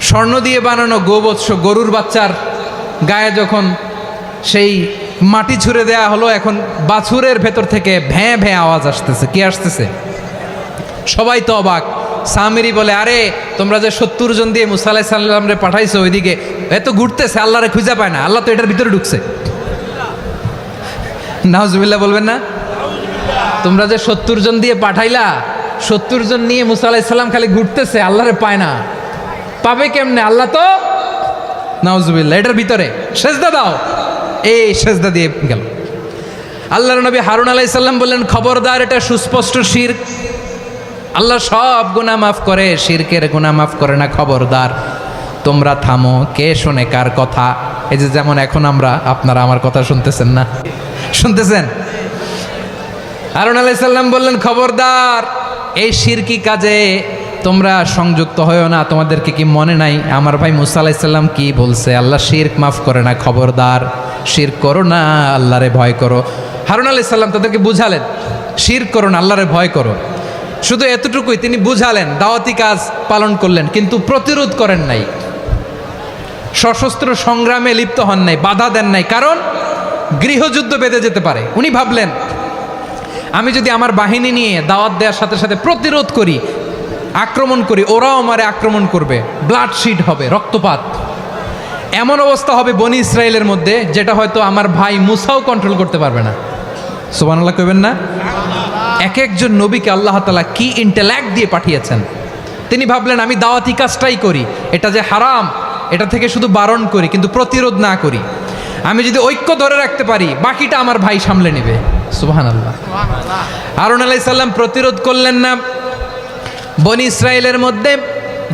স্বর্ণ দিয়ে বানানো গোবৎস গরুর বাচ্চার গায়ে যখন সেই মাটি ছুঁড়ে দেয়া হলো, এখন বাছুরের ভেতর থেকে ভ্যাঁ ভ্যাঁ আওয়াজ আসতেছে। কি আসতেছে? সবাই তো অবাক। সামিরি বলে, আরে তোমরা যে 70 জন দিয়ে মুসা আলাইহিস সালামরে পাঠাইছো ওইদিকে, এত ঘুরতেছে, আল্লাহরে খুঁজে পায় না, আল্লাহ তো এটার ভিতরে ঢুকছে। নাউজুবিল্লাহ বলবেন না? তোমরা যে 70 জন দিয়ে পাঠাইলা, 70 জন নিয়ে মুসা আলাইহিস সালাম খালি ঘুরতেছে, আল্লাহরে পায় না। পাবে কেমনে? আল্লাহ তো নাউজুবিল্লাহ এটার ভিতরে। সেজদা দাও। এই সেজদা দিয়ে গেল। আল্লাহর নবী হারুন আলাইহিস সালাম বললেন, খবরদার, এটা সুস্পষ্ট শিরক। আল্লাহ সব গুনাহ মাফ করে, শিরকের গুনাহ মাফ করে না, খবরদার তোমরা থামো। কে শোনে কার কথা? এই যে যেমন এখন আপনারা আমার কথা শুনতেছেন না? শুনতেছেন? হারুন আলাইহিস সালাম বললেন, খবরদার এই শিরকি কাজে তোমরা সংযুক্ত হয়েও না। তোমাদেরকে কি মনে নাই আমার ভাই মুসা আলাইহিস সালাম কি বলছে? আল্লাহ শিরক মাফ করে না, খবরদার শিরক করো না, আল্লাহরে ভয় করো। হারুন আলাইহিস সালাম তাদেরকে বুঝালেন, শিরক করো না, আল্লাহরে ভয় করো। শুধু এতটুকুই তিনি বুঝালেন, দাওয়াতি কাজ পালন করলেন, কিন্তু প্রতিরোধ করেন নাই, সশস্ত্র সংগ্রামে লিপ্ত হন নাই, বাধা দেন নাই, কারণ গৃহযুদ্ধ বেঁধে যেতে পারে। উনি ভাবলেন আমি যদি আমার বাহিনী নিয়ে দাওয়াত দেওয়ার সাথে সাথে প্রতিরোধ করি, আক্রমণ করি, ওরাও আমারে আক্রমণ করবে, ব্লাডশিড হবে, রক্তপাত, এমন অবস্থা হবে বনি ইসরায়েলের মধ্যে যেটা হয়তো আমার ভাই মুসাও কন্ট্রোল করতে পারবে না। সুবহানাল্লাহ কইবেন না? এক একজন নবীকে আল্লাহ তাআলা কি ইন্টেলেক্ট দিয়ে পাঠিয়েছেন। তিনি ভাবলেন আমি দাওয়াতি কাজটাই করি, এটা যে হারাম এটা থেকে শুধু বারণ করি কিন্তু প্রতিরোধ না করি। আমি যদি ঐক্য ধরে রাখতে পারি বাকিটা আমার ভাই সামলে নেবে। সুবহানাল্লাহ। হারুন আলাইহিস সালাম প্রতিরোধ করলেন না। বনি ইসরায়েলের মধ্যে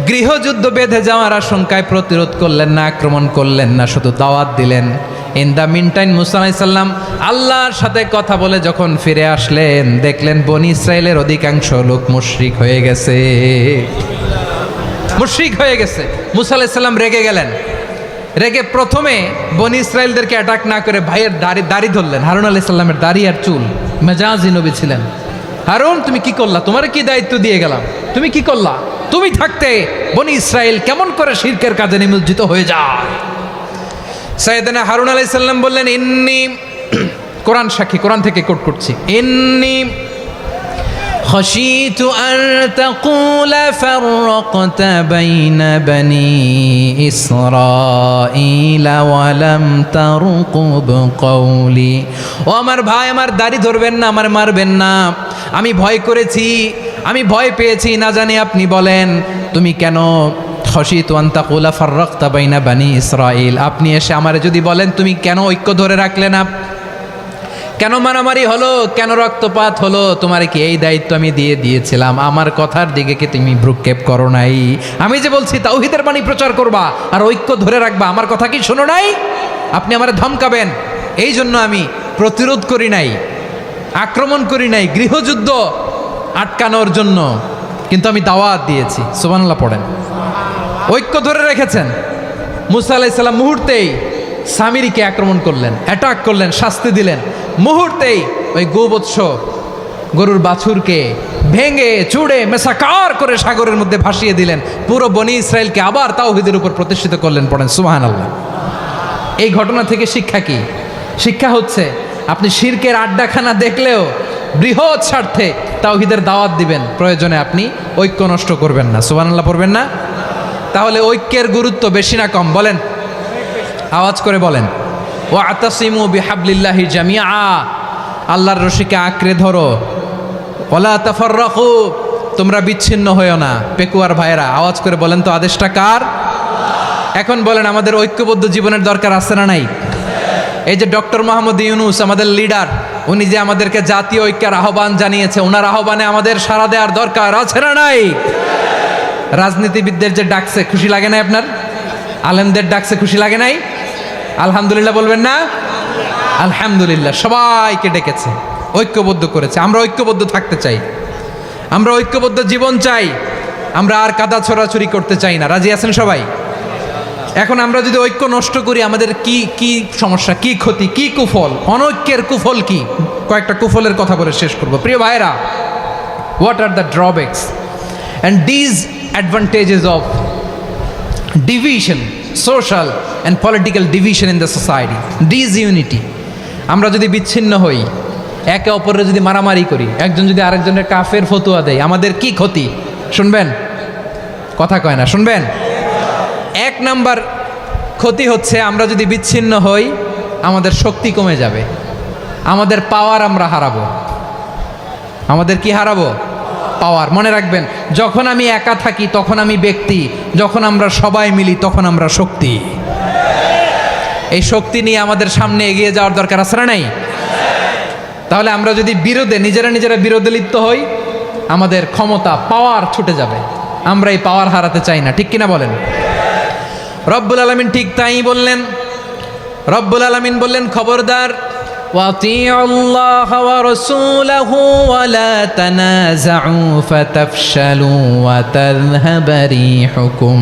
গৃহযুদ্ধ বেঁধে যাওয়ার আশঙ্কায় প্রতিরোধ করলেন না, আক্রমণ করলেন না, শুধু দাওয়াত দিলেন। ইন দ্য মিন টাইম মুসা আলাইহিস সালাম আল্লাহর সাথে কথা বলে যখন ফিরে আসলেন, দেখলেন বনি ইসরায়েলের অধিকাংশ লোক মুশরিক হয়ে গেছে। মুশরিক হয়ে গেছে। মুসা আলাইহিস সালাম রেগে গেলেন। রেগে প্রথমে বনি ইসরায়েলদেরকে অ্যাটাক না করে ভাইয়ের দাড়ি ধরলেন। হারুন আলাইহিস সালামের দাড়ি আর চুল, মেজাজি নবী ছিলেন। হারুন তুমি কি করলা? তোমার কি দায়িত্ব দিয়ে গেলাম, তুমি কি করলা? তুমি থাকতে বনি ইসরায়েল কেমন করে শিরকের কাজে নিমজ্জিত হয়ে যায়? সাইয়েদনা হারুন আলাইহিস সালাম বললেন, ইন্নী, কোরআন সাক্ষী, কোরআন থেকে কোট করছি, ইন্নী খাশিতু আন তাকুলা ফাররাকতা বাইনা বনি ইসরাঈলা ওয়া লাম তারকুব কওলি। ও আমার ভাই, আমার দাড়ি ধরবেন না, আমার মারবেন না। আমি ভয় করেছি, আমি ভয় পেয়েছি, না জানি আপনি বলেন তুমি কেন খাশিতু আন তাকুলা ফাররাকতা বাইনা বনি ইসরাঈল, আপনি এসে আমারে যদি বলেন তুমি কেন ঐক্য ধরে রাখলে না, কেন মারামারি হলো, কেন রক্তপাত হলো, তোমার কি এই দায়িত্ব আমি দিয়েছিলাম? আমার কথার দিকে কি তুমি ভ্রুক্ষেপ করো নাই? আমি যে বলছি তাওহীদের বাণী প্রচার করবা আর ঐক্য ধরে রাখবা, আমার কথা কি শোনো নাই? আপনি আমারে ধমকাবেন, এই জন্য আমি প্রতিরোধ করি নাই, আক্রমণ করি নাই, গৃহযুদ্ধ আটকানোর জন্য কিন্তু আমি দাওয়াত দিয়েছি। সুবহানাল্লাহ পড়েন। ঐক্য ধরে রেখেছেন। মুসা আলাইহিস সালাম মুহূর্তেই সামিরীকে আক্রমণ করলেন, অ্যাটাক করলেন, শাস্তি দিলেন। মুহূর্তেই ওই গোবৎস গরুর বাছুরকে ভেঙে চুড়ে মেসাকার করে সাগরের মধ্যে ভাসিয়ে দিলেন। পুরো বনি ইসরায়েলকে আবার তাওহীদের উপর প্রতিষ্ঠিত করলেন। পড়েন সুবহানাল্লাহ। এই ঘটনা থেকে শিক্ষা কি? শিক্ষা হচ্ছে আপনি শিরকের আড্ডাখানা দেখলেও বৃহৎ স্বার্থে তাওহীদের দাওয়াত দিবেন, প্রয়োজনে আপনি ঐক্য নষ্ট করবেন না। সুবহানাল্লাহ পড়বেন না? তাহলে ঐক্যের গুরুত্ব বেশি না কম? বলেন, আওয়াজ করে বলেন। ওয়াতাসিমু বিহাবলিল্লাহি জামিআ, আল্লাহর রশিকে আঁকড়ে ধরো। ওয়ালা তাফাররাকু, তোমরা বিচ্ছিন্ন হয়েও না। পেকুয়ার ভাইয়েরা আওয়াজ করে বলেন তো, আদেশটা কার? এখন বলেন, আমাদের ঐক্যবদ্ধ জীবনের দরকার আছে না নাই? এই যে ডক্টর মোহাম্মদ ইউনূস আমাদের লিডার, উনি যে আমাদেরকে জাতীয় ঐক্যের আহ্বান জানিয়েছে, ওনার আহ্বানে আমাদের সাড়া দেওয়ার দরকার আছে না নাই? রাজনীতিবিদদের যে ডাকছে, খুশি লাগে নাই আপনার? আলেমদের ডাকছে, খুশি লাগে নাই? আলহামদুলিল্লাহ বলবেন না? আলহামদুলিল্লাহ, সবাইকে ডেকেছে, ঐক্যবদ্ধ করেছে। আমরা ঐক্যবদ্ধ থাকতে চাই, আমরা ঐক্যবদ্ধ জীবন চাই, আমরা আর কাদা ছড়াছড়ি করতে চাই না। রাজি আছেন সবাই? এখন আমরা যদি ঐক্য নষ্ট করি, আমাদের কি কি সমস্যা, কি ক্ষতি, কি কুফল? অনৈক্যের কুফল কি? কয়েকটা কুফলের কথা বলে শেষ করব। প্রিয় ভাইরা, what are the drawbacks and disadvantages of division, social and political division in the society, disunity? আমরা যদি বিচ্ছিন্ন হই, একে অপরের যদি মারামারি করি, একজন যদি আরেকজনের কাফের ফতোয়া দেয়, আমাদের কি ক্ষতি? শুনবেন? কথা কয় না, শুনবেন? এক নাম্বার ক্ষতি হচ্ছে, আমরা যদি বিচ্ছিন্ন হই, আমাদের শক্তি কমে যাবে, আমাদের পাওয়ার আমরা হারাবো। আমাদের কি হারাবো? পাওয়ার। মনে রাখবেন, যখন আমি একা থাকি তখন আমি ব্যক্তি, যখন আমরা সবাই মিলি তখন আমরা শক্তি। এই শক্তি নিয়ে আমাদের সামনে এগিয়ে যাওয়ার দরকার আছে না নাই? তাহলে আমরা যদি নিজেরা বিরোধে লিপ্ত হই, আমাদের ক্ষমতা, পাওয়ার ছুটে যাবে। আমরা এই পাওয়ার হারাতে চাই না, ঠিক কিনা বলেন? রব্বুল আলামিন ঠিক তাই বললেন। রব্বুল আলামিন বললেন, খবরদার, وَأَطِيعُوا اللَّهَ وَرَسُولَهُ وَلَا تَنَازَعُوا فَتَفْشَلُوا وَتَذْهَبَ رِيحُكُمْ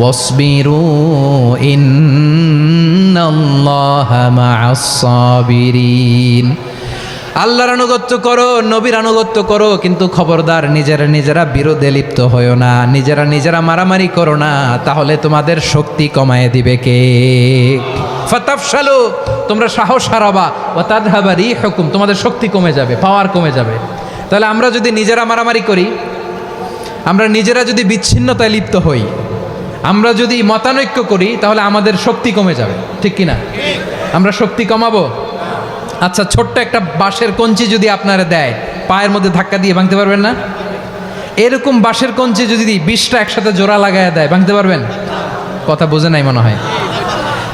وَاصْبِرُوا إِنَّ اللَّهَ مَعَ الصَّابِرِينَ। আল্লাহর আনুগত্য করো, নবীর আনুগত্য করো, কিন্তু খবরদার নিজেরা বিরোধে লিপ্ত হয়েও না, নিজেরা মারামারি করো না, তাহলে তোমাদের শক্তি কমায় দিবে কে? ফাতাফশালু, তোমরা সাহস হারাবা, ওয়া তাযহাবা রিহুকুম, তোমাদের শক্তি কমে যাবে, পাওয়ার কমে যাবে। তাহলে আমরা যদি নিজেরা মারামারি করি, আমরা নিজেরা যদি বিচ্ছিন্নতায় লিপ্ত হই, আমরা যদি মতানৈক্য করি, তাহলে আমাদের শক্তি কমে যাবে, ঠিক কিনা? আমরা শক্তি কমাবো। আচ্ছা, ছোট্ট একটা বাঁশের কঞ্চি যদি আপনারা দেয়, পায়ের মধ্যে ধাক্কা দিয়ে ভাঙতে পারবেন না? এরকম বাঁশের কঞ্চি যদি 20টা একসাথে জোড়া লাগায় দেয়, ভাঙতে পারবেন? কথা বোঝে নাই মনে হয়।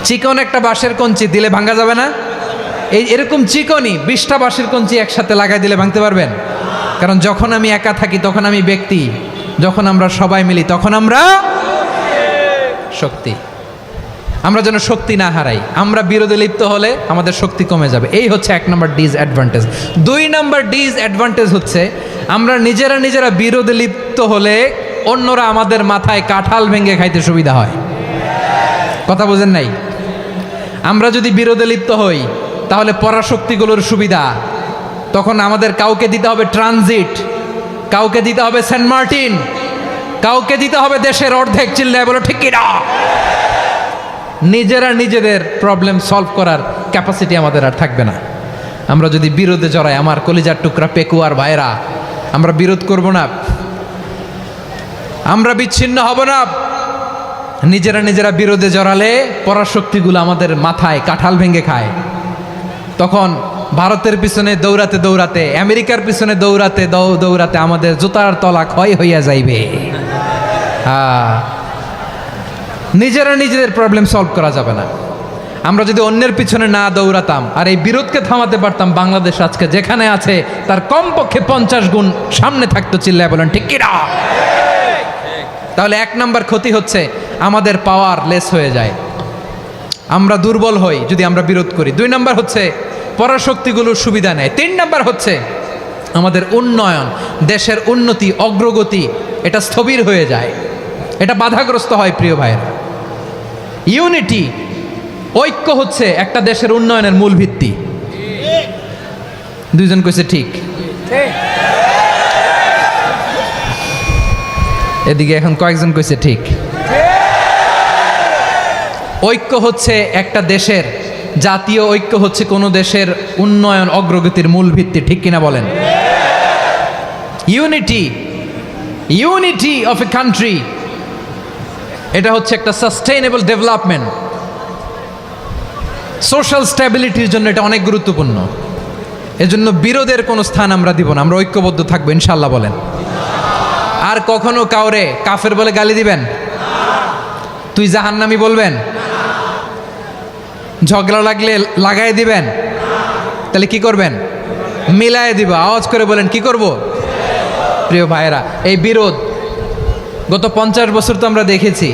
চিকন একটা বাঁশের কঞ্চি দিলে ভাঙা যাবে না? এরকম চিকনই 20টা বাঁশের কঞ্চি একসাথে লাগাই দিলে ভাঙতে পারবেন? কারণ যখন আমি একা থাকি তখন আমি ব্যক্তি, যখন আমরা সবাই মিলি তখন আমরা শক্তি। আমরা যেন শক্তি না হারাই। আমরা বিরোধে লিপ্ত হলে আমাদের শক্তি কমে যাবে। এই হচ্ছে 1 নম্বর ডিসঅ্যাডভান্টেজ। 2 নম্বর ডিসঅ্যাডভান্টেজ হচ্ছে, আমরা নিজেরা বিরোধে লিপ্ত হলে অন্যরা আমাদের মাথায় কাঁঠাল ভেঙে খাইতে সুবিধা হয়। কথা বোঝেন নাই? আমরা যদি বিরোধে লিপ্ত হই, তাহলে পরাশক্তিগুলোর সুবিধা, তখন আমাদের কাউকে দিতে হবে ট্রানজিট, কাউকে দিতে হবে সেন্ট মার্টিন, কাউকে দিতে হবে দেশের অর্ধেক। চিল্লায় বলো ঠিক কিনা? নিজেদের প্রবলেম সলভ করার ক্যাপাসিটি আমাদের আর থাকবে না। আমরা যদি বিরোধে জড়াই, আমার কলিজার টুকরা পেকুয়ার ভাইরা, আমরা বিরোধ করব না, আমরা বিচ্ছিন্ন হব না। নিজেরা বিরোধে জড়ালে পরাশক্তিগুলো আমাদের মাথায় কাঁঠাল ভেঙে খায়। তখন ভারতের পিছনে দৌড়াতে, আমেরিকার পিছনে দৌড়াতে আমাদের জুতার তলা ক্ষয় হইয়া যাইবে। নিজেদের প্রবলেম সলভ করা যাবে না। আমরা যদি অন্যের পিছনে না দৌড়াতাম আর এই বিরোধকে থামাতে পারতাম, বাংলাদেশ আজকে যেখানে আছে তার কমপক্ষে 50 গুণ সামনে থাকতো। চিল্লায় বলেন ঠিক কিনা? তাহলে 1 নম্বর ক্ষতি হচ্ছে, আমাদের পাওয়ার লেস হয়ে যায়, আমরা দুর্বল হই যদি আমরা বিরোধ করি। 2 নম্বর হচ্ছে, পরাশক্তিগুলোর সুবিধা নেয়। 3 নম্বর হচ্ছে, আমাদের উন্নয়ন, দেশের উন্নতি, অগ্রগতি এটা স্থবির হয়ে যায়, এটা বাধাগ্রস্ত হয়। প্রিয় ভাইয়েরা, ইউনিটি, ঐক্য হচ্ছে একটা দেশের উন্নয়নের মূল ভিত্তি। দুইজন কইছে ঠিক। এদিকে এখন কয়েকজন কইছে ঠিক। ঐক্য হচ্ছে একটা দেশের, জাতীয় ঐক্য হচ্ছে কোনো দেশের উন্নয়ন অগ্রগতির মূল ভিত্তি, ঠিক কিনা বলেন? Unity, unity of a country, এটা হচ্ছে একটা সাস্টেইনেবল ডেভেলপমেন্ট, সোশ্যাল স্ট্যাবিলিটির জন্য এটা অনেক গুরুত্বপূর্ণ। এজন্য বিরোধের কোনো স্থান আমরা দিব না, আমরা ঐক্যবদ্ধ থাকবো ইনশাল্লাহ বলেন। আর কখনো কাউরে কাফের বলে গালি দিবেন? তুই জাহান্নামী বলবেন? ঝগড়া লাগলে লাগাই দিবেন? তাহলে কি করবেন? মিলায় দিব। আওয়াজ করে বলেন, কি করব? প্রিয় ভাইয়েরা, এই বিরোধ গত 50 বছর তো আমরা দেখেছি,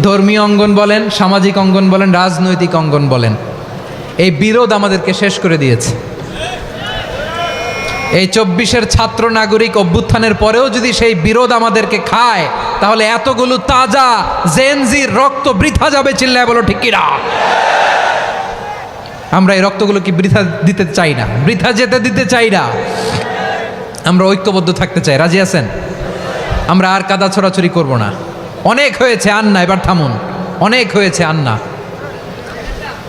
ধর্মীয় অঙ্গন বলেন, সামাজিক অঙ্গন বলেন, রাজনৈতিক অঙ্গন বলেন, এই বিরোধ আমাদেরকে শেষ করে দিয়েছে। এই 24-এর ছাত্র নাগরিক অভ্যুত্থানের পরেও যদি সেই বিরোধ আমাদেরকে খায়, তাহলে এতগুলো তাজা জেনজির রক্ত বৃথা যাবে। চিল্লায় বলো ঠিক কিনা? আমরা এই রক্তগুলো কি বৃথা দিতে চাই না, বৃথা যেতে দিতে চাই না। আমরা ঐক্যবদ্ধ থাকতে চাই। রাজি আছেন? আমরা আর কাদা ছড়াছড়ি করব না। অনেক হয়েছে, আন্না, এবার থামুন। অনেক হয়েছে, আন্না।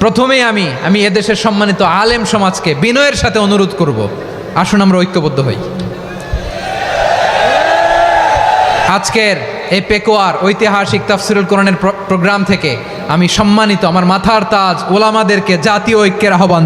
প্রথমেই আমি এদেশের সম্মানিত আলেম সমাজকে বিনয়ের সাথে অনুরোধ করব, আসুন আমরা ঐক্যবদ্ধ হই। আজকের এই পেকুয়ার ঐতিহাসিক তাফসিরুল কোরআনের প্রোগ্রাম থেকে আমি সম্মানিত আমার মাথার তাজ ওলামাদেরকে জাতীয় ঐক্যের আহ্বান